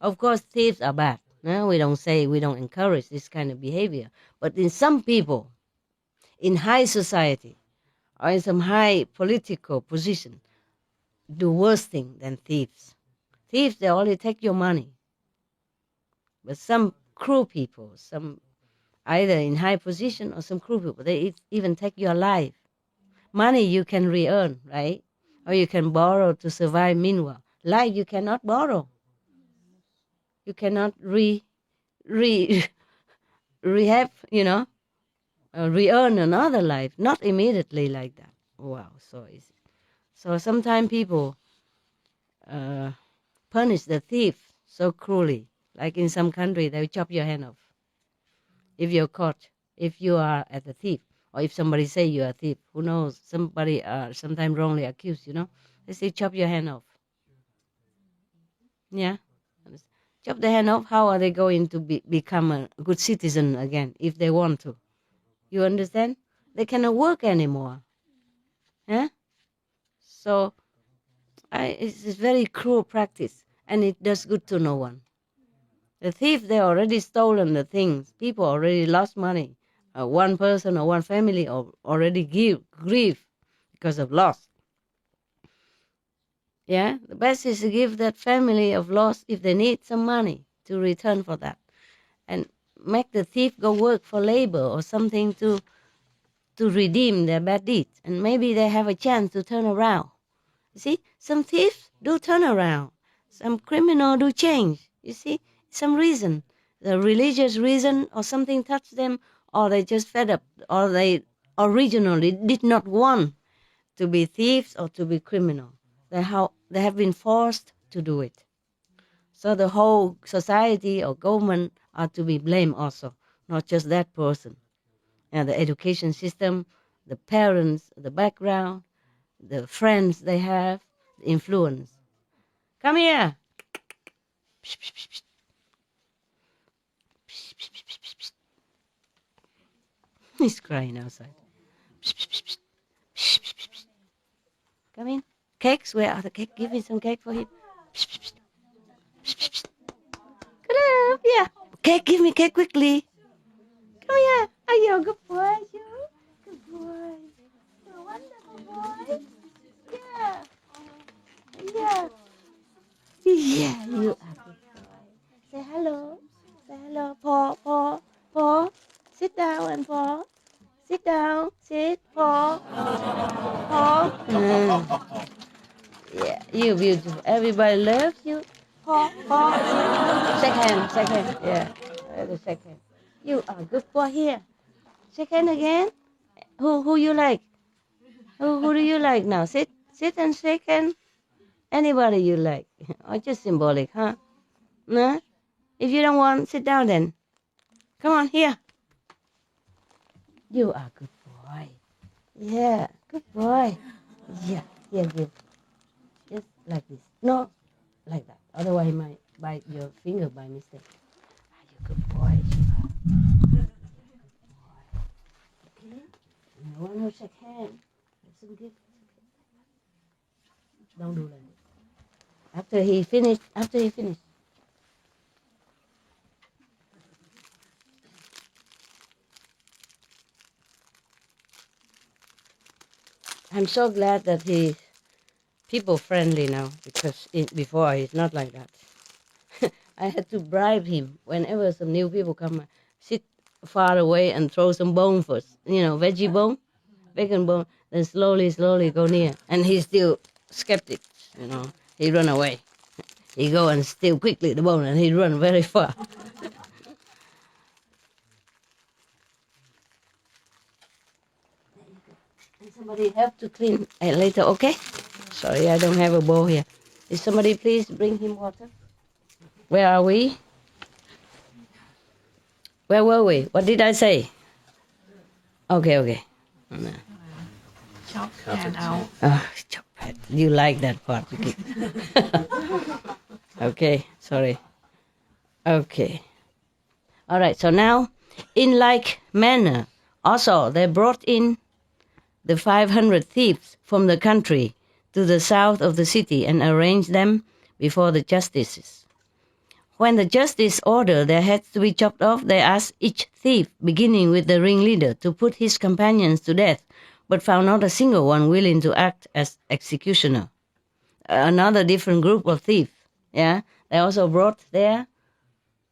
Of course, thieves are bad. No, we don't encourage this kind of behavior. But in some people, in high society, or in some high political position, do worse thing than thieves. Thieves, they only take your money. But some cruel people, some either in high position or some cruel people, they even take your life. Money you can re-earn, right? Or you can borrow to survive meanwhile. Life you cannot borrow. You cannot rehab, re-earn another life. Not immediately like that. Wow, so easy. So sometimes people punish the thief so cruelly. Like in some country, they chop your hand off. If you're caught, if you are at the thief, or if somebody say you are a thief, who knows, somebody sometimes wrongly accused, they say chop your hand off. Yeah? Chop the hand off, how are they going to become a good citizen again if they want to? You understand? They cannot work anymore. Yeah? So it's a very cruel practice, and it does good to no one. The thief, they already stolen the things. People already lost money. One person or one family already grieve because of loss. Yeah, the best is to give that family of loss, if they need some money, to return for that. And make the thief go work for labor or something to redeem their bad deeds. And maybe they have a chance to turn around. You see, some thieves do turn around. Some criminals do change. You see, some reason, the religious reason or something touched them, or they just fed up, or they originally did not want to be thieves or to be criminal. They have been forced to do it. So the whole society or government are to be blamed also, not just that person. And the education system, the parents, the background, the friends they have, the influence. Come here. He's crying outside. Come in. Cakes, where are the cakes? Give me some cake for him. Come here. Cake, give me cake quickly. Come here. Are you a good boy, you? Good boy. You're a wonderful boy. Yeah. Yeah. Yeah, you are good boy. Say hello. Say hello. Paw. Sit down and paw. Sit down. Sit. Paw. Yeah, you're beautiful. Everybody loves you. Paw. Shake hand. Yeah. Shake hand. You are a good boy here. Shake hand again. Who you like? Who do you like now? Sit and shake hand. Anybody you like. Or just symbolic, huh? No? If you don't want, sit down then. Come on, here. You are a good boy. Yeah, good boy. Yeah, give. Just like this. No, like that. Otherwise, you might bite your finger by mistake. Are you a good boy? Okay? And the one who shake hand, some gift. Don't do like that. After he finished. I'm so glad that he's people friendly now, because before he's not like that. I had to bribe him whenever some new people come. Sit far away and throw some bone first, veggie bone, bacon bone, then slowly go near. And he's still skeptic, he run away. He go and steal quickly the bone, and he run very far. And somebody help to clean later, okay? Sorry, I don't have a bowl here. Is somebody please bring him water? Where are we? Where were we? What did I say? Okay. Chop head out. Chop head. You like that part. Okay, sorry. Okay. All right, so now, in like manner, also they brought in the 500 thieves from the country to the south of the city and arranged them before the justices. When the justice ordered their heads to be chopped off, they asked each thief, beginning with the ringleader, to put his companions to death, but found not a single one willing to act as executioner. Another different group of thieves, they also brought there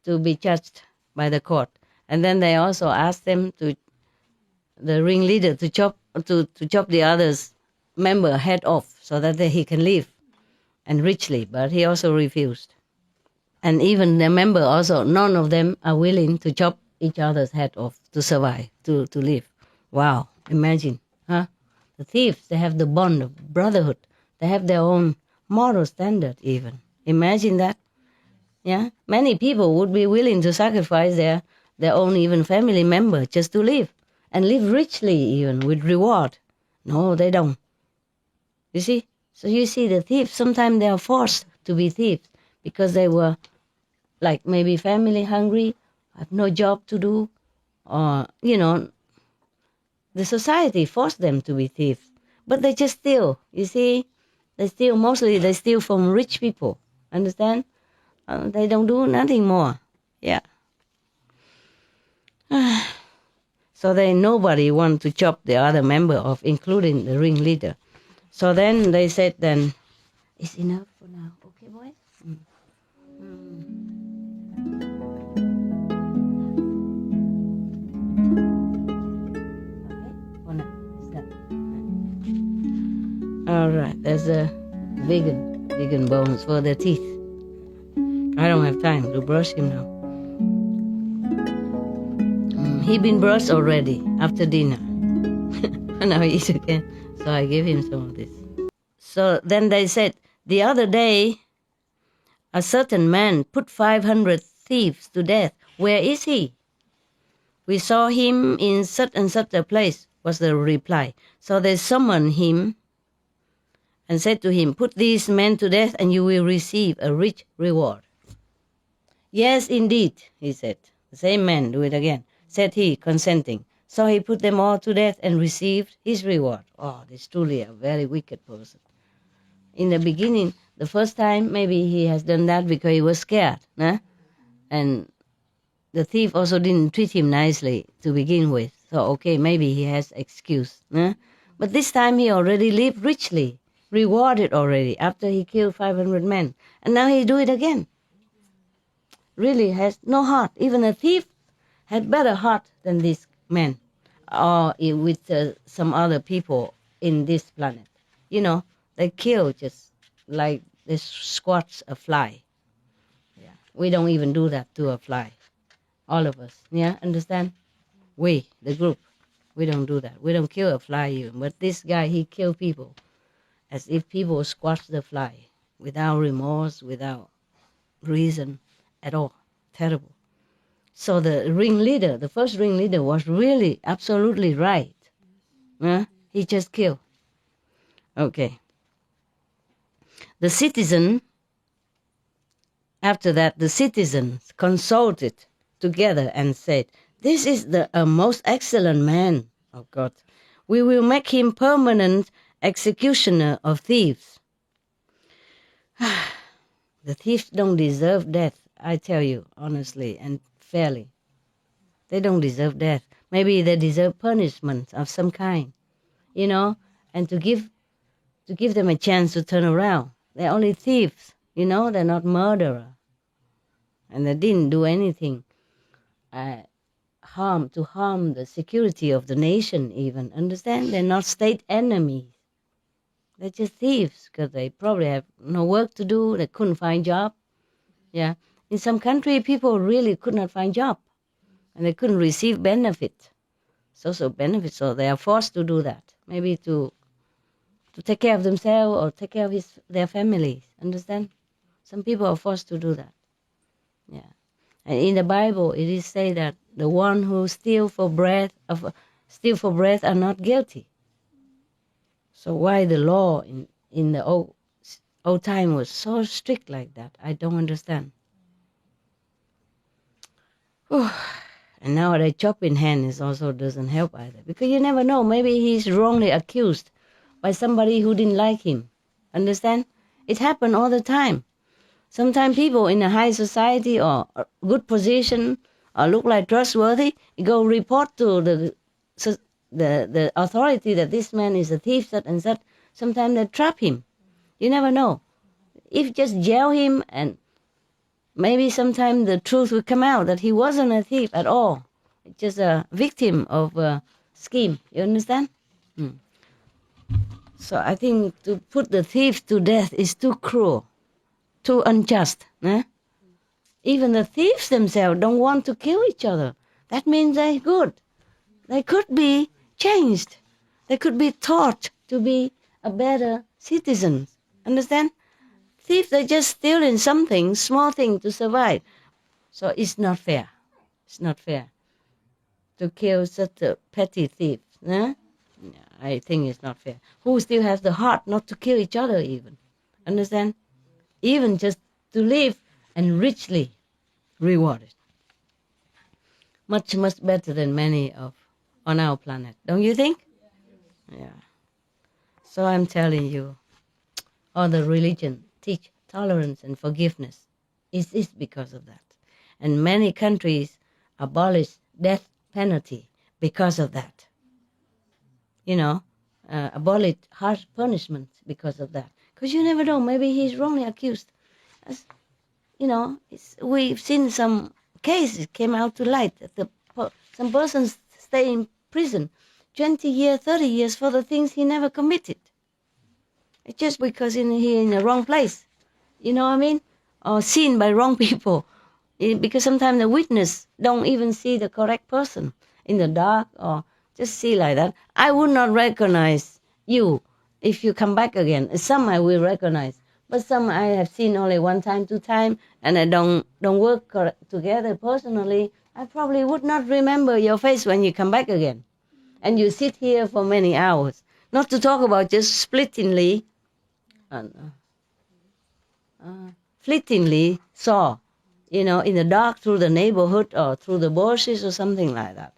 to be judged by the court. And then they also asked them the ringleader to chop the other's member head off so that he can live, and richly, but he also refused. And even the member also, none of them are willing to chop each other's head off to survive, to live. Wow, imagine, huh? The thieves, they have the bond of brotherhood. They have their own moral standard even. Imagine that. Yeah, many people would be willing to sacrifice their own even family member just to live, and live richly even with reward. No, they don't. You see? So you see the thieves, sometimes they are forced to be thieves because they were like maybe family hungry, have no job to do, or, the society forced them to be thieves. But they just steal, you see? They steal from rich people, understand? They don't do nothing more, yeah. So nobody want to chop the other member off, including the ringleader. So then they said, it's enough for now, okay, boys? All right, there's a vegan bones for the teeth. I don't have time to brush him now. He been brushed already after dinner. Now he eats again, so I gave him some of this. So then they said, the other day, a certain man put 500 thieves to death. Where is he? We saw him in such and such a place, was the reply. So they summoned him and said to him, put these men to death and you will receive a rich reward. Yes, indeed, he said. The same man, do it again, said he, consenting. So he put them all to death and received his reward. Oh, this is truly a very wicked person. In the beginning, the first time, maybe he has done that because he was scared. And the thief also didn't treat him nicely to begin with. So, okay, maybe he has excuse. But this time he already lived richly, rewarded already, after he killed 500 men. And now he do it again. Really has no heart. Even a thief had better heart than this man, or with some other people in this planet. They kill just like they squash a fly. Yeah, we don't even do that to a fly. All of us, yeah, understand? We, the group, we don't do that. We don't kill a fly even. But this guy, he killed people as if people squash the fly without remorse, without reason at all. Terrible. So the first ringleader was really absolutely right. He just killed. Okay. After that, the citizens consulted together and said, this is a most excellent man of God. We will make him permanent executioner of thieves. The thieves don't deserve death, I tell you, honestly and fairly. They don't deserve death. Maybe they deserve punishment of some kind, and to give them a chance to turn around. They're only thieves, they're not murderers. And they didn't do anything harm the security of the nation even, understand? They're not state enemies. They're just thieves because they probably have no work to do. They couldn't find job. Yeah. In some country, people really could not find job. And they couldn't receive benefit, social benefits, so they are forced to do that. Maybe to take care of themselves or take care of their families, understand? Some people are forced to do that. Yeah. And in the Bible, it is said that the one who steals for bread, steal for bread are not guilty. So why the law in the old time was so strict like that, I don't understand. And now the chopping hand is also doesn't help either, because you never know, maybe he's wrongly accused by somebody who didn't like him. Understand? It happened all the time. Sometimes people in a high society or a good position or look like trustworthy, go report to the authority that this man is a thief, such and such. Sometimes they trap him. You never know. If you just jail him, and maybe sometime the truth will come out that he wasn't a thief at all. It's just a victim of a scheme. You understand? So I think to put the thief to death is too cruel, too unjust. Even the thieves themselves don't want to kill each other. That means they're good. They could be changed. They could be taught to be a better citizen. Understand? Thieves, they're just stealing something, small thing to survive. So it's not fair. It's not fair to kill such a petty thief. I think it's not fair. Who still has the heart not to kill each other even? Understand? Even just to live and richly rewarded. Much, much better than many on our planet. Don't you think? Yeah. So I'm telling you, all the religion teach tolerance and forgiveness. It is because of that. And many countries abolish death penalty because of that. Abolish harsh punishment because of that. Because you never know, maybe he's wrongly accused. We've seen some cases came out to light that some persons stay in prison 20 years, 30 years for the things he never committed. It's just because he's in the wrong place. You know what I mean? Or seen by wrong people. Because sometimes the witness don't even see the correct person in the dark, or just see like that. I would not recognize you if you come back again. Some I will recognize, but some I have seen only one time, 2 times, and I don't work together personally. I probably would not remember your face when you come back again. And you sit here for many hours. Not to talk about just fleetingly saw, in the dark through the neighborhood or through the bushes or something like that.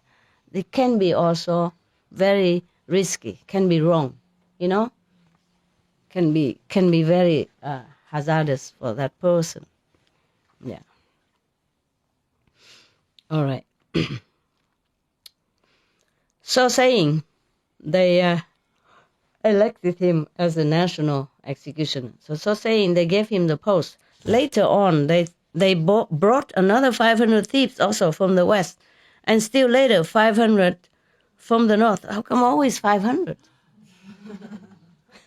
It can be also very risky, can be wrong, can be very hazardous for that person. Yeah. All right. So saying, they elected him as the national executioner. So saying, they gave him the post. Later on, they brought another 500 thieves also from the west, and still later 500 from the north. How come always 500?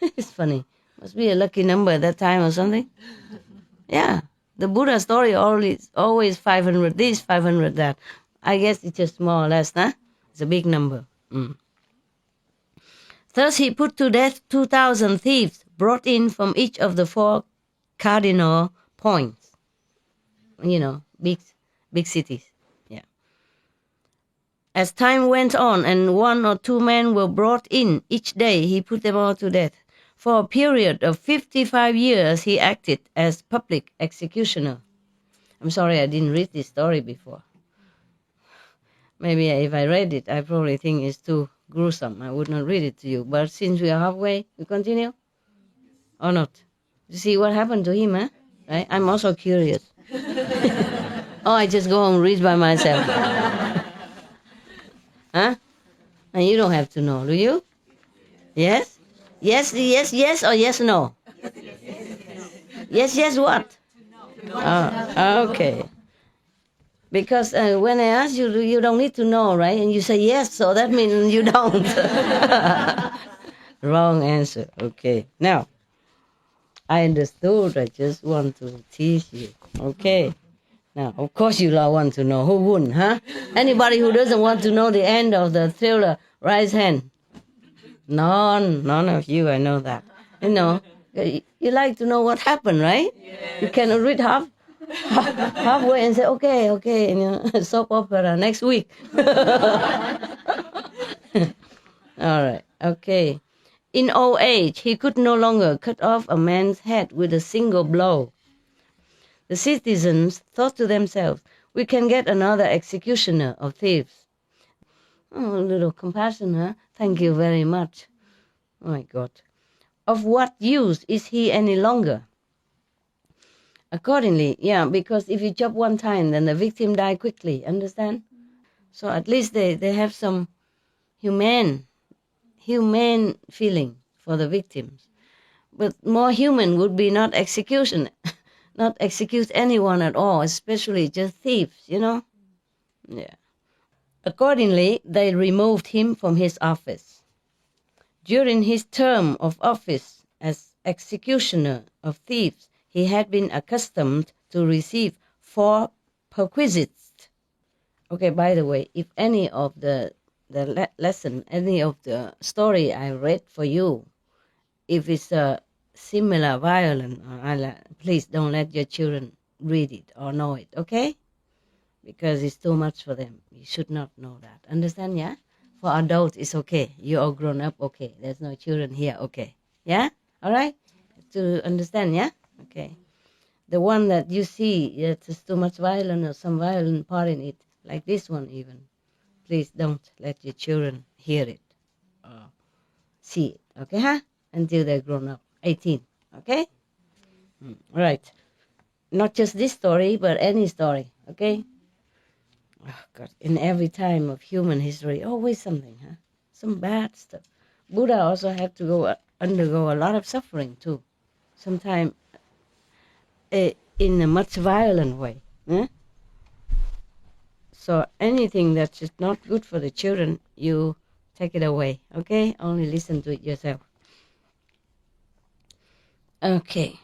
It's funny. Must be a lucky number at that time or something. Yeah, the Buddha story always 500 this, 500 that. I guess it's just more or less, huh? It's a big number. Thus he put to death 2,000 thieves brought in from each of the 4 cardinal points. Big cities. Yeah. As time went on and 1 or 2 men were brought in each day, he put them all to death. For a period of 55 years, he acted as public executioner. I'm sorry I didn't read this story before. Maybe if I read it, I probably think it's too gruesome. I would not read it to you. But since we are halfway, we continue? Or not? You see what happened to him, huh? Right? I'm also curious. I just go and read by myself. Huh? And you don't have to know, do you? Yes? Yes, or yes, no? Yes, what? Okay. Because when I ask you, you don't need to know, right? And you say yes, so that means you don't. Wrong answer. Okay. Now, I understood. I just want to teach you. Okay. Now, of course you all want to know. Who wouldn't, huh? Anybody who doesn't want to know the end of the thriller, raise hand. None of you, I know that. You like to know what happened, right? Yeah. You can read halfway and say, okay, soap opera next week. All right, okay. In old age, he could no longer cut off a man's head with a single blow. The citizens thought to themselves, we can get another executioner of thieves. Oh, a little compassion, huh? Thank you very much. Oh my God. Of what use is he any longer? Accordingly, yeah, because if you chop one time, then the victim die quickly, understand? So at least they have some humane feeling for the victims. But more human would be not execution, not execute anyone at all, especially just thieves, you know? Yeah. Accordingly, they removed him from his office. During his term of office as executioner of thieves, he had been accustomed to receive 4 perquisites. Okay, by the way, if any of the lesson, any of the story I read for you, if it's a similar violent, please don't let your children read it or know it, okay? Because it's too much for them. You should not know that. Understand, yeah? For adults, it's okay. You all grown up, okay. There's no children here, okay. Yeah? All right? To understand, yeah? Okay. The one that you see that is too much violent or some violent part in it, like this one even, please don't let your children hear it or see it, okay, huh? Until they're grown up, 18, okay? Right. Not just this story, but any story, okay? Oh, God, in every time of human history, always something, huh? Some bad stuff. Buddha also had to undergo a lot of suffering, too. Sometimes in a much violent way. Huh? So anything that's just not good for the children, you take it away, okay? Only listen to it yourself. Okay.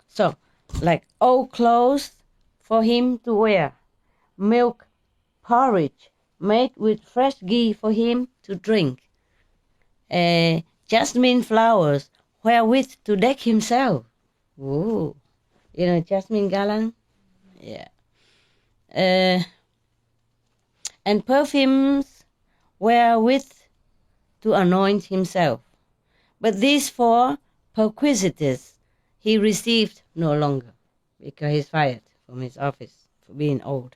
So, like old clothes for him to wear, milk porridge made with fresh ghee for him to drink, jasmine flowers wherewith to deck himself. Ooh, you know jasmine garland? Yeah. And perfumes wherewith to anoint himself. But these 4 perquisites he received no longer, because he's fired from his office for being old.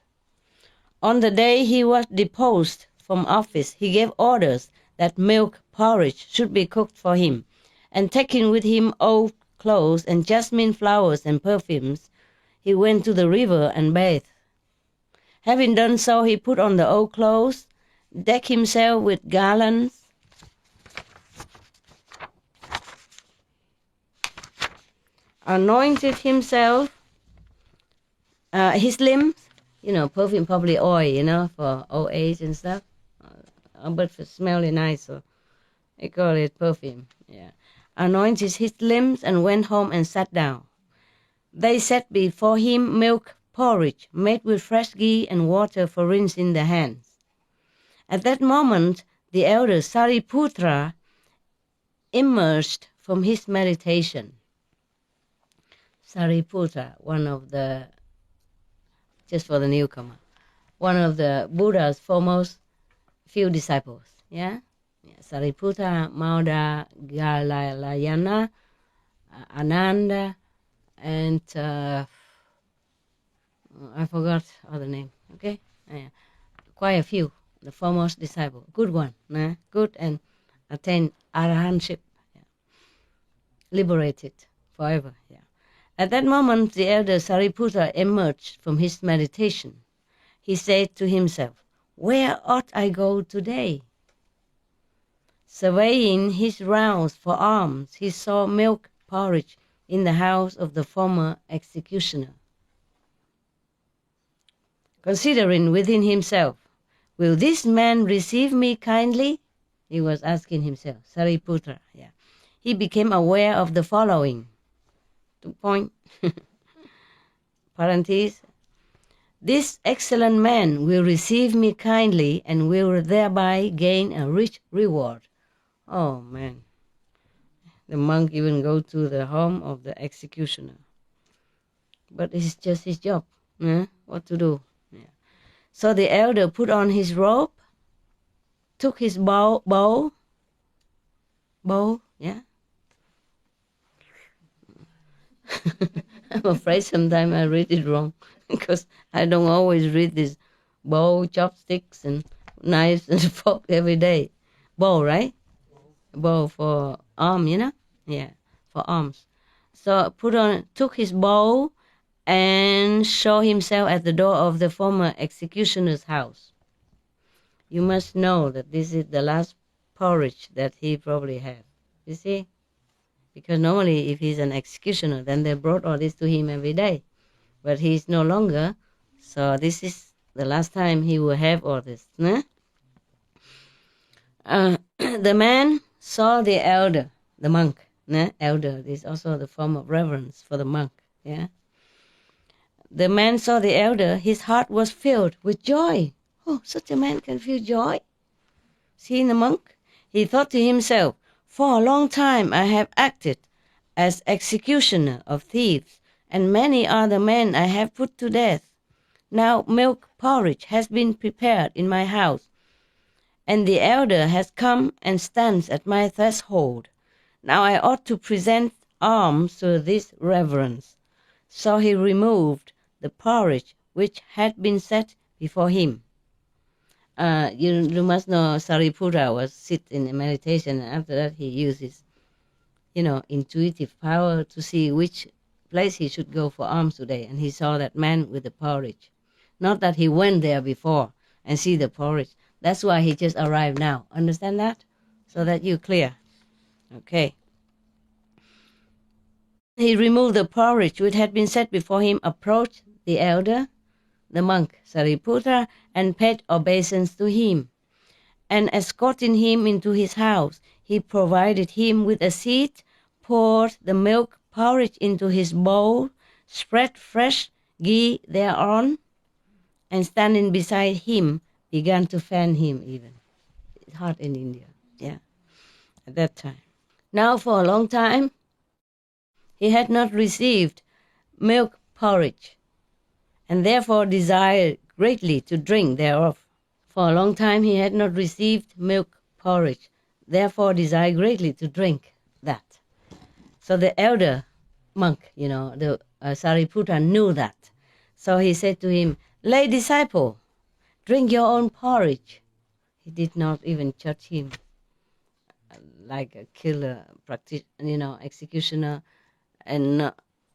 On the day he was deposed from office, he gave orders that milk porridge should be cooked for him, and taking with him old clothes and jasmine flowers and perfumes, he went to the river and bathed. Having done so, he put on the old clothes, decked himself with garlands, anointed himself, his limbs, perfume, probably oil, for old age and stuff. But for smelly nice, so they call it perfume. Yeah. Anointed his limbs and went home and sat down. They set before him milk porridge made with fresh ghee and water for rinsing the hands. At that moment, the elder Sariputra emerged from his meditation. Sariputra, one of the, just for the newcomer, one of the Buddha's foremost few disciples. Yeah? Sariputra, Mauda, Galalayana, Ananda, and I forgot other name. Okay? Quite a few. The foremost disciple. Good one. Good and attained arahantship. Yeah. Liberated forever. Yeah. At that moment, the elder Sariputra emerged from his meditation. He said to himself, "Where ought I go today?" Surveying his rounds for alms, he saw milk porridge in the house of the former executioner. Considering within himself, "Will this man receive me kindly?" he was asking himself, Sariputra. Yeah. He became aware of the following. 2 point. Parentheses. "This excellent man will receive me kindly and will thereby gain a rich reward." Oh, man. The monk even go to the home of the executioner. But it's just his job. What to do? Yeah. So the elder put on his robe took his bow, yeah. I'm afraid sometimes I read it wrong because I don't always read this bowl, chopsticks, and knives and fork every day. Bowl, right? Bowl for arm, you know? Yeah, for arms. So took his bow and showed himself at the door of the former executioner's house. You must know that this is the last porridge that he probably had. You see? Because normally if he's an executioner, then they brought all this to him every day. But he's no longer, so this is the last time he will have all this. Nah? The man saw the elder, the monk. Nah? Elder is also the form of reverence for the monk. Yeah. The man saw the elder, his heart was filled with joy. Oh, such a man can feel joy. Seeing the monk, he thought to himself, for a long time I have acted as executioner of thieves, and many other men I have put to death. Now milk porridge has been prepared in my house, and the elder has come and stands at my threshold. Now I ought to present alms to this reverence. So he removed the porridge which had been set before him. You must know Sariputta was sit in a meditation, and after that he uses, intuitive power to see which place he should go for alms today. And he saw that man with the porridge. Not that he went there before and see the porridge. That's why he just arrived now. Understand that? So that you're clear. Okay. He removed the porridge which had been set before him, approached the elder, the monk Sariputta, and paid obeisance to him. And escorting him into his house, he provided him with a seat, poured the milk porridge into his bowl, spread fresh ghee thereon, and standing beside him, began to fan him even. It's hot in India, yeah, at that time. Now for a long time, he had not received milk porridge, and therefore desired greatly to drink thereof. For a long time he had not received milk porridge, therefore desired greatly to drink that. So the elder monk, the Sariputta knew that. So he said to him, "Lay disciple, drink your own porridge." He did not even judge him like a killer, executioner, and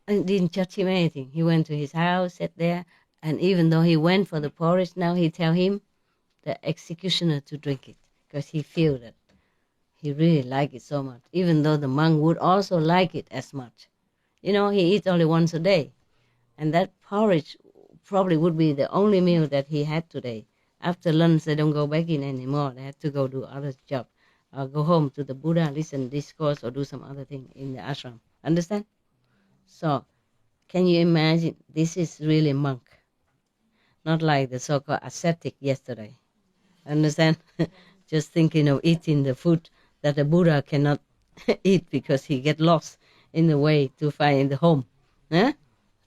didn't judge him anything. He went to his house, sat there, and even though he went for the porridge, now he tell him, the executioner, to drink it, because he feel that he really like it so much, even though the monk would also like it as much. He eats only once a day, and that porridge probably would be the only meal that he had today. After lunch, they don't go back in anymore. They have to go do other job, or go home to the Buddha, listen discourse, or do some other thing in the ashram. Understand? So, can you imagine? This is really monk, not like the so-called ascetic yesterday. Understand? Just thinking of eating the food that the Buddha cannot eat because he get lost in the way to find the home.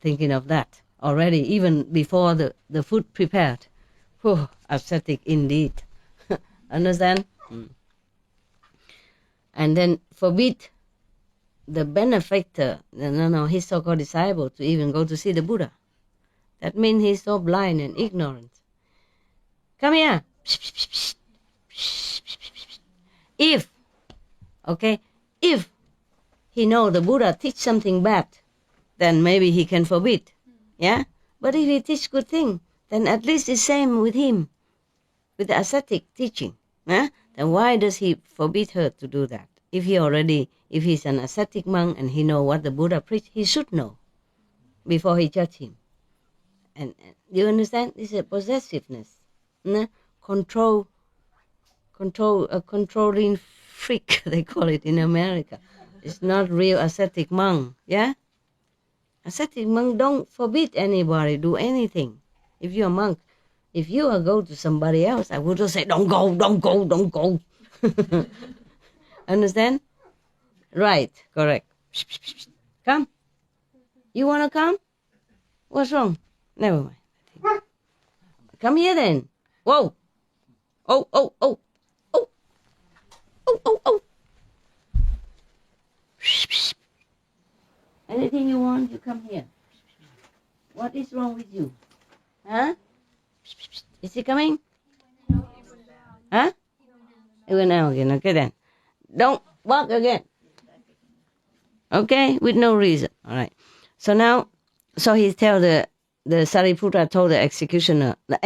Thinking of that already, even before the food prepared. Whew, ascetic indeed. Understand? And then forbid the benefactor, his so-called disciple, to even go to see the Buddha. That means he's so blind and ignorant. Come here. If he know the Buddha teach something bad, then maybe he can forbid. Yeah? But if he teach good thing, then at least it's same with him, with the ascetic teaching. Then why does he forbid her to do that? If he's an ascetic monk and he know what the Buddha preached, he should know before he judge him. And you understand? This is a possessiveness. Controlling freak, they call it in America. It's not real ascetic monk, yeah? Ascetic monk don't forbid anybody do anything. If you're a monk, if you go to somebody else, I would just say, don't go, don't go, don't go. Understand? Right, correct. Come. You want to come? What's wrong? Never mind. Come here then. Whoa. Oh. oh. Anything you want, you come here. What is wrong with you? Huh? Is he coming? Huh? He went out again. Okay then. Don't walk again. Okay? With no reason. All right. So now, so he tell the Sariputra told the executioner, the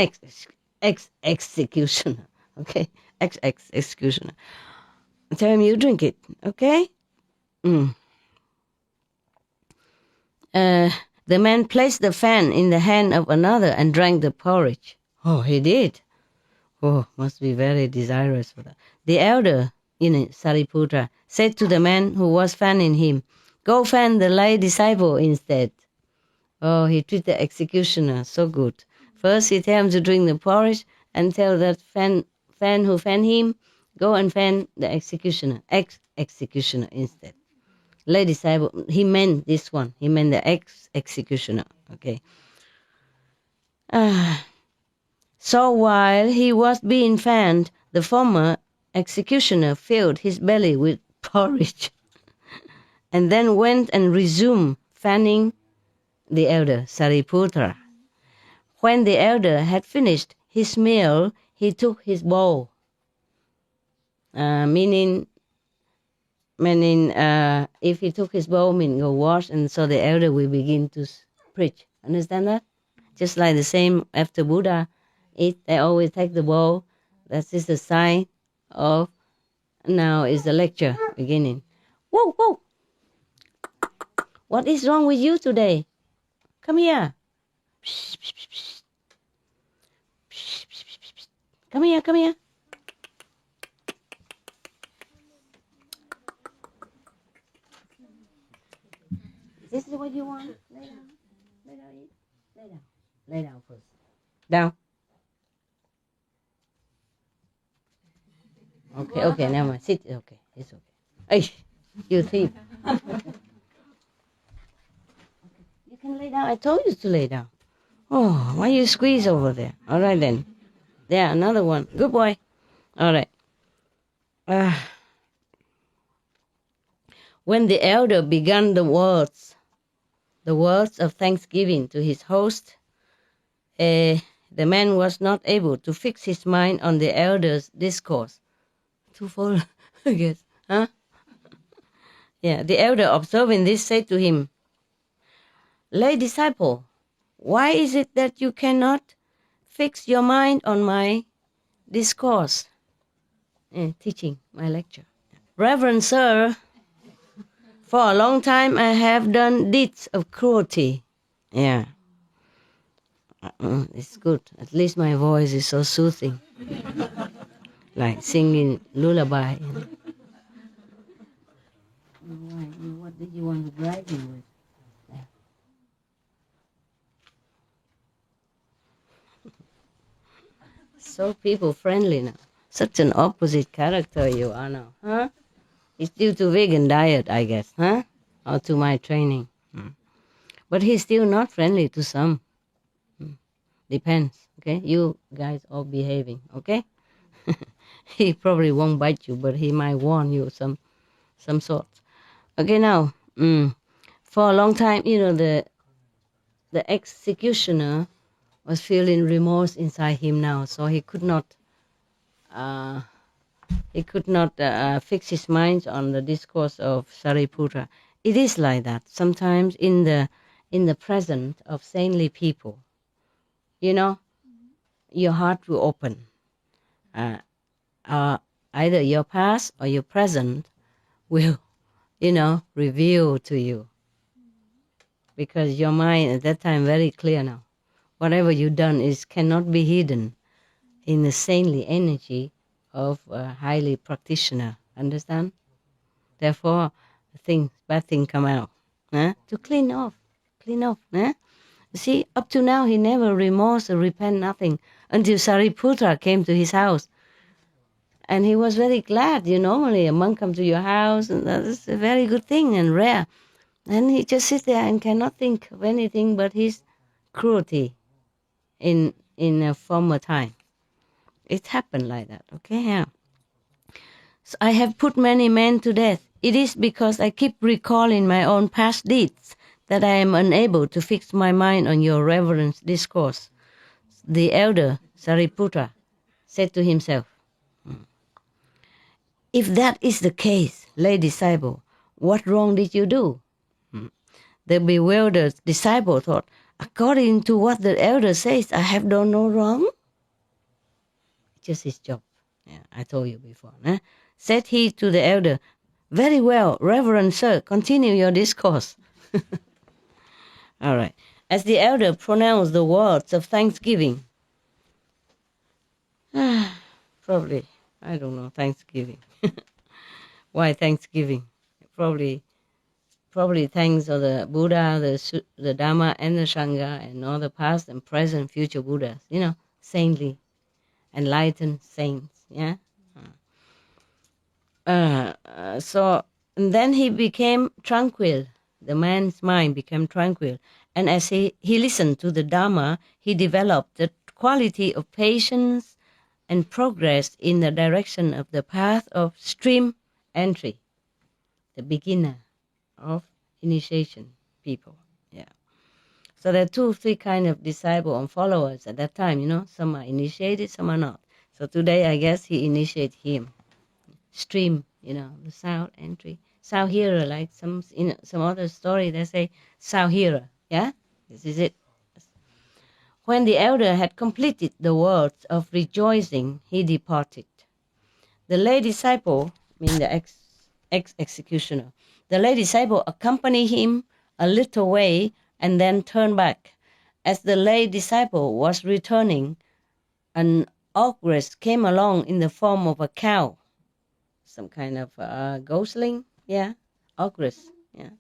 executioner, okay? Executioner. Tell him you drink it, okay? The man placed the fan in the hand of another and drank the porridge. Oh, he did. Oh, must be very desirous for that. The elder, Sariputra, said to the man who was fanning him, "Go fan the lay disciple instead." Oh, he treated the executioner so good. First, he tell him to drink the porridge and tell that fan who fan him, go and fan the executioner, executioner instead. Lay disciple, he meant this one. He meant the executioner, okay. So while he was being fanned, the former executioner filled his belly with porridge and then went and resumed fanning the elder, Sariputra. When the elder had finished his meal, he took his bowl, meaning if he took his bowl, meaning go wash, and so the elder will begin to preach. Understand that? Just like the same after Buddha eat, they always take the bowl. That is the sign of now is the lecture beginning. Whoa, whoa! What is wrong with you today? Come here. Come here, come here. This is what you want? Lay down. Lay down. Lay down. Lay down first. Down. Okay, never mind. Sit. Okay, it's okay. Hey, you thief. You can lay down. I told you to lay down. Oh, why you squeeze over there? All right then. There, another one. Good boy. All right. When the elder began the words of thanksgiving to his host, the man was not able to fix his mind on the elder's discourse. To follow, I guess, huh? Yeah, the elder, observing this, said to him, "Lay disciple, why is it that you cannot fix your mind on my discourse?" Teaching, my lecture. "Reverend sir, for a long time I have done deeds of cruelty." Yeah. It's good. At least my voice is so soothing. Like singing lullaby. What did you want to drive me with? So people friendly now. Such an opposite character you are now, huh? It's due to vegan diet, I guess, huh? Or to my training. But he's still not friendly to some. Depends, okay? You guys all behaving, okay? He probably won't bite you, but he might warn you some sort. Okay, now, for a long time, the executioner was feeling remorse inside him now, so he could not fix his mind on the discourse of Sariputra. It is like that. Sometimes in the presence of saintly people, your heart will open. Either your past or your present will, reveal to you. Because your mind at that time very clear now. Whatever you've done cannot be hidden in the saintly energy of a highly practitioner. Understand? Therefore, bad thing come out. To clean off. You see, up to now he never remorse or repent nothing until Sariputra came to his house. And he was very glad. Normally a monk comes to your house, and that's a very good thing and rare. And he just sits there and cannot think of anything but his cruelty in a former time. It happened like that, okay? Yeah. So I have put many men to death. It is because I keep recalling my own past deeds that I am unable to fix my mind on your reverend discourse. The elder Sariputta said to himself, if that is the case, lay disciple, what wrong did you do? The bewildered disciple thought, according to what the elder says, I have done no wrong. Just his job. Yeah, I told you before. Said he to the elder, very well, Reverend Sir, continue your discourse. All right. As the elder pronounced the words of thanksgiving, probably, I don't know, thanksgiving. Why thanksgiving? Probably thanks to the Buddha, the Dhamma, and the Sangha, and all the past and present, future Buddhas. Saintly, enlightened saints. Yeah. So and then he became tranquil. The man's mind became tranquil, and as he listened to the Dhamma, he developed the quality of patience and progress in the direction of the path of stream entry, the beginner of initiation people. Yeah. So there are 2-3 kind of disciples and followers at that time, Some are initiated, some are not. So today, I guess he initiated him. Stream, the sound entry. Sound hearer, like some other story, they say sound hearer. Yeah? This is it. When the elder had completed the words of rejoicing, he departed. The lay disciple, the ex-executioner, the lay disciple accompanied him a little way and then turned back. As the lay disciple was returning, an ogress came along in the form of a cow, some kind of ghostling, yeah, ogress, yeah,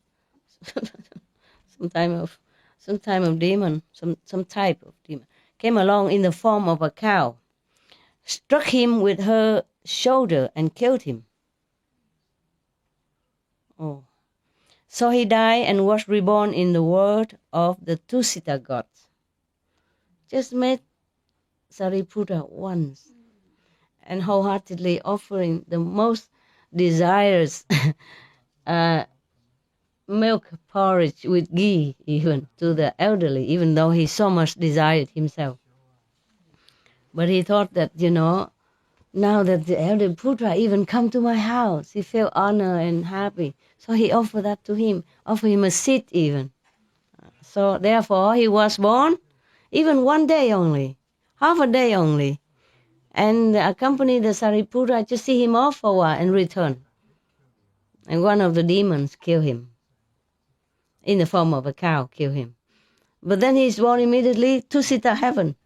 some type of demon, some type of demon, came along in the form of a cow, struck him with her shoulder and killed him. Oh. So he died and was reborn in the world of the Tusita gods. Just met Sariputta once and wholeheartedly offering the most desires milk porridge with ghee even to the elderly, even though he so much desired himself. But he thought that, now that the elder Putra even come to my house, he felt honored and happy. So he offered that to him, offered him a seat even. So therefore he was born even 1 day only, half a day only, and accompanied the Sariputta to see him off for a while and return. And one of the demons killed him, in the form of a cow, killed him. But then he is born immediately to Sita heaven.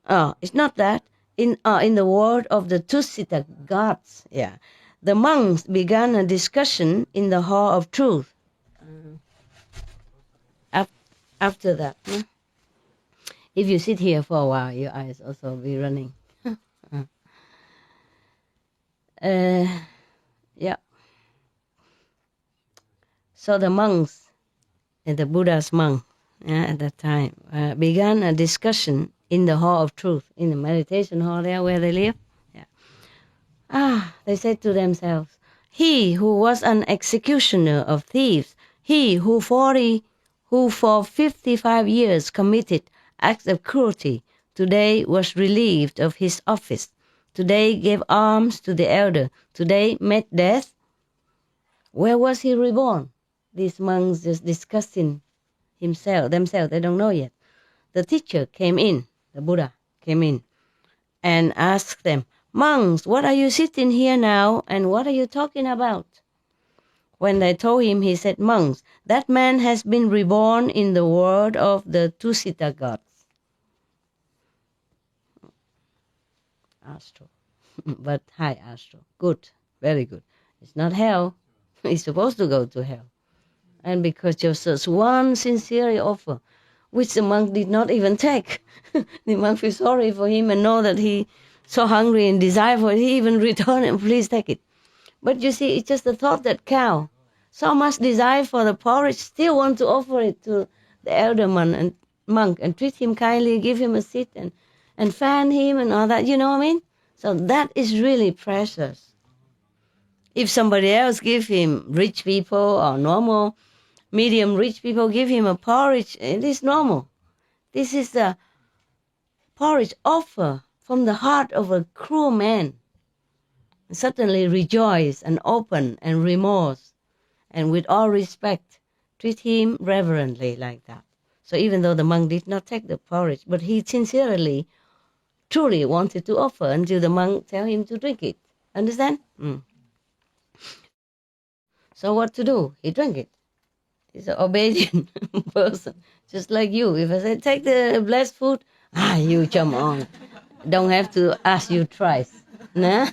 It's not that. In the world of the Tusita gods, yeah, the monks began a discussion in the hall of truth. After that, if you sit here for a while, your eyes also be running. Yeah. So the monks, and the Buddha's monk, at that time, began a discussion in the hall of truth, in the meditation hall there where they live. Yeah. They said to themselves, he who was an executioner of thieves, he who for 55 years committed acts of cruelty, today was relieved of his office, today gave alms to the elder, today met death. Where was he reborn? These monks just discussing themselves, they don't know yet. The teacher came in, the Buddha came in, and asked them, monks, what are you sitting here now, and what are you talking about? When they told him, he said, monks, that man has been reborn in the world of the Tusita gods. Astral. But high astral. Good, very good. It's not hell. He's supposed to go to hell. And because of such one sincere offer, which the monk did not even take, the monk feels sorry for him and know that he so hungry and desire for it, he even returned and please take it. But you see, it's just the thought that cow, so much desire for the porridge, still want to offer it to the elder monk and treat him kindly, give him a seat and fan him and all that, you know what I mean? So that is really precious. If somebody else give him, rich people or normal, medium rich people give him a porridge, it is normal. This is the porridge offer from the heart of a cruel man. Certainly rejoice and open and remorse, and with all respect, treat him reverently like that. So even though the monk did not take the porridge, but he sincerely, truly wanted to offer until the monk tell him to drink it. Understand? So what to do? He drank it. He's an obedient person, just like you. If I say, take the blessed food, you jump on. Don't have to ask you twice. Nah?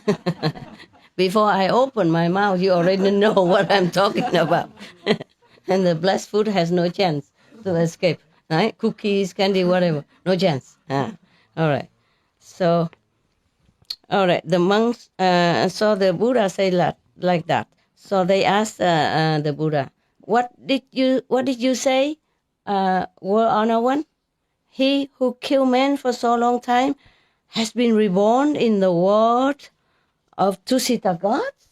Before I open my mouth, you already know what I'm talking about. And the blessed food has no chance to escape. Right? Cookies, candy, whatever. No chance. All right. So, all right. The monks saw the Buddha say like that. So they asked the Buddha, what did you say, World Honor One? He who killed men for so long time has been reborn in the world of Tusita gods?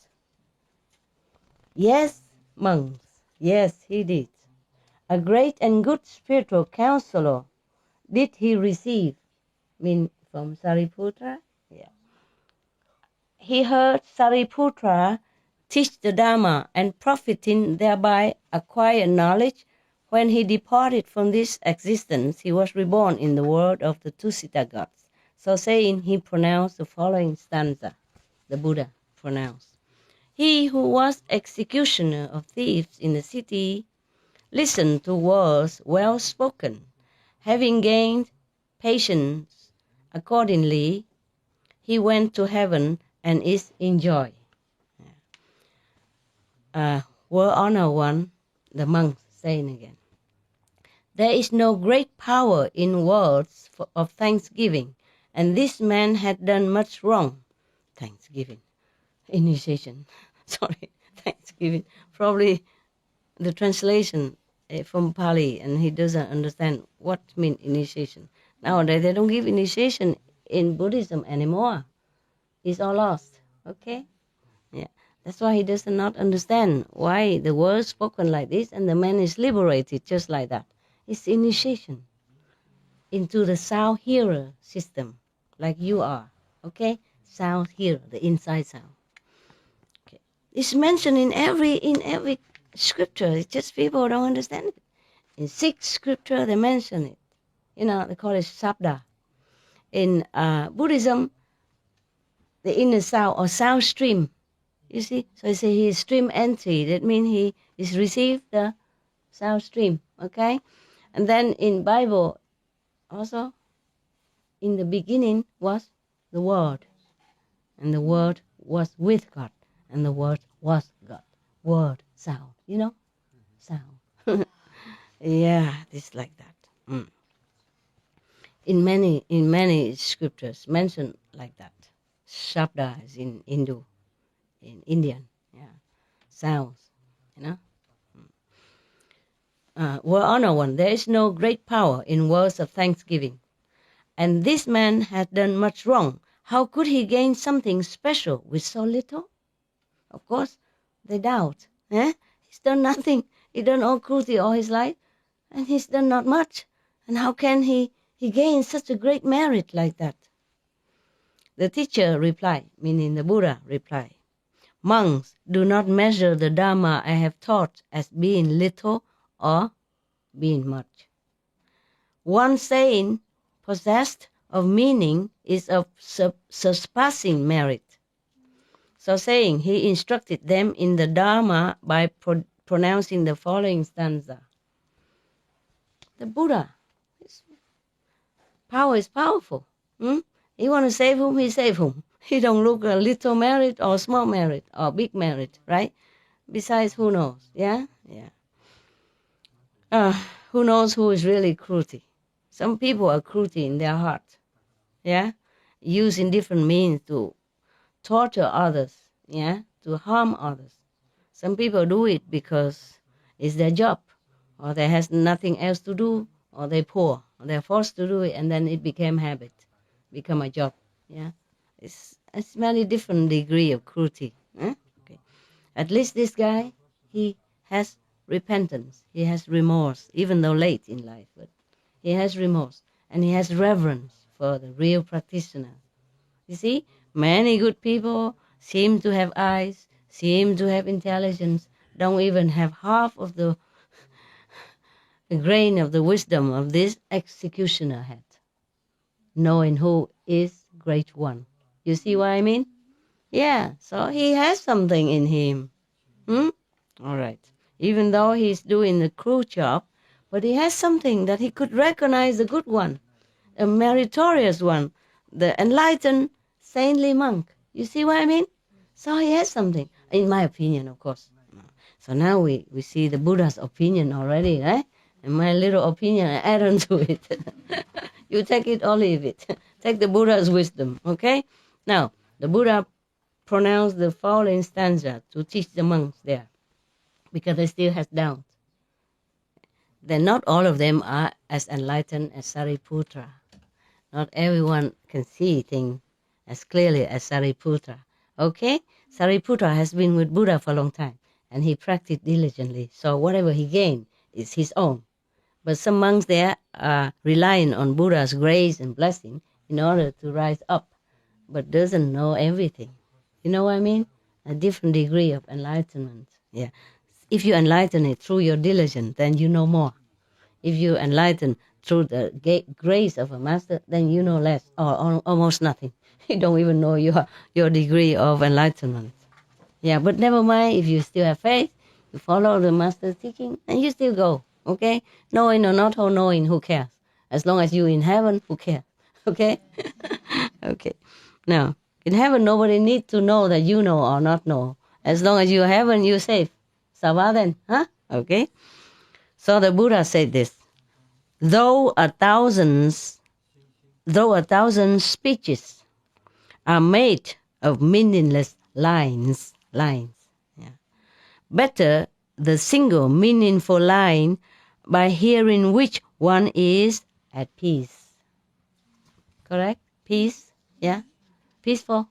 Yes, monks. Yes, he did. A great and good spiritual counselor did he receive. From Sariputra? Yeah. He heard Sariputra teach the Dharma and profiting thereby acquire knowledge. When he departed from this existence, he was reborn in the world of the Tusita gods. So saying, he pronounced the following stanza, the Buddha pronounced. He who was executioner of thieves in the city listened to words well spoken. Having gained patience accordingly, he went to heaven and is in joy. World Honor One, the monk saying again. There is no great power in words of thanksgiving, and this man had done much wrong. Thanksgiving. Initiation. Sorry, thanksgiving. Probably the translation from Pali, and he doesn't understand what means initiation. Nowadays, they don't give initiation in Buddhism anymore. It's all lost, okay? Yeah, that's why he does not understand why the words spoken like this and the man is liberated just like that. It's initiation into the sound hearer system, like you are, okay? Sound hearer, the inside sound. Okay. It's mentioned in every scripture. It's just people don't understand it. In 6 scripture, they mention it. They call it sabda. In Buddhism, the inner sound or sound stream. You see? So I say he is stream entry. That means he is received the sound stream. Okay? And then in Bible, also, in the beginning was the Word. And the Word was with God. And the Word was God. Word, sound. Sound. Yeah, it's like that. In many scriptures mentioned like that. Shabda is in Hindu, in Indian, sounds, World Honor One, there is no great power in words of thanksgiving, and this man had done much wrong. How could he gain something special with so little? Of course, they doubt. He's done nothing. He done all cruelty all his life, and he's done not much. And how can he gain such a great merit like that? The teacher replied, meaning the Buddha replied, monks, do not measure the Dharma I have taught as being little or being much. One saying possessed of meaning is of surpassing merit. So saying, he instructed them in the Dharma by pronouncing the following stanza. The Buddha, his power is powerful. He want to save whom, he save whom. He don't look a little merit or small merit or big merit, right? Besides, who knows? Yeah. Who knows who is really cruelty? Some people are cruelty in their heart. Yeah, using different means to torture others. Yeah, to harm others. Some people do it because it's their job, or they has nothing else to do, or they're poor, or they're forced to do it, and then it became habit, become a job. Yeah, it's many different degree of cruelty. Okay. At least this guy, he has repentance, he has remorse, even though late in life, but he has remorse, and he has reverence for the real practitioner. You see, many good people seem to have eyes, seem to have intelligence, don't even have half of the grain of the wisdom of this executioner had, knowing who is Great One. You see what I mean? Yeah, so he has something in him. All right. Even though he's doing the cruel job, but he has something that he could recognize the good one, a meritorious one, the enlightened, saintly monk. You see what I mean? So he has something, in my opinion, of course. So now we see the Buddha's opinion already, right? And my little opinion, I add on to it. You take it or leave it. Take the Buddha's wisdom, okay? Now, the Buddha pronounced the following stanza to teach the monks there, because they still have doubt. Then not all of them are as enlightened as Sariputra. Not everyone can see things as clearly as Sariputra. Okay? Sariputra has been with Buddha for a long time, and he practiced diligently. So whatever he gained is his own. But some monks there are relying on Buddha's grace and blessing in order to rise up, but doesn't know everything. You know what I mean? A different degree of enlightenment. Yeah. If you enlighten it through your diligence, then you know more. If you enlighten through the grace of a master, then you know less or almost nothing. You don't even know your degree of enlightenment. Yeah, but never mind. If you still have faith, you follow the master's teaching, and you still go. Okay? Knowing or not knowing, who cares? As long as you're in heaven, who cares? Okay? Okay. Now, in heaven, nobody needs to know that you know or not know. As long as you're in heaven, you're safe. Sava then, huh? Okay? So the Buddha said this: though a thousand speeches are made of meaningless lines, yeah, better the single meaningful line by hearing which one is at peace. Correct? Peace? Yeah? Peaceful?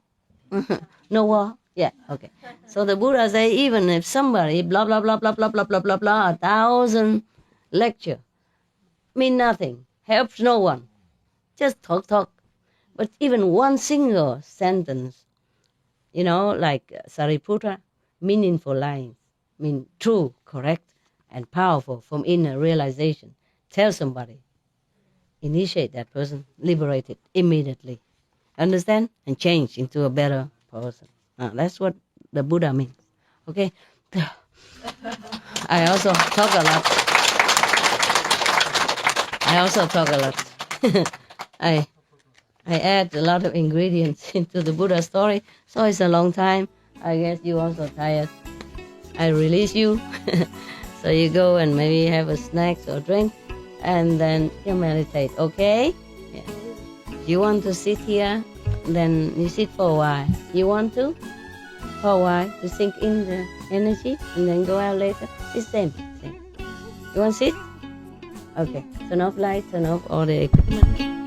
No war? Yeah, okay. So the Buddha say, even if somebody blah, blah, blah, blah, blah, blah, blah, blah, blah, 1,000 lecture, mean nothing, helps no one. Just talk. But even one single sentence, like Sariputra, meaningful lines, mean true, correct, and powerful from inner realization. Tell somebody, initiate that person, liberate it immediately. Understand? And change into a better person. That's what the Buddha means. Okay? I also talk a lot. I add a lot of ingredients into the Buddha story, so it's a long time. I guess you also tired. I release you, so you go and maybe have a snack or drink, and then you meditate, okay? Yeah. If you want to sit here, then you sit for a while. You want to? For a while, to sink in the energy, and then go out later. It's same. You want to sit? Okay. Turn off light, turn off all the equipment.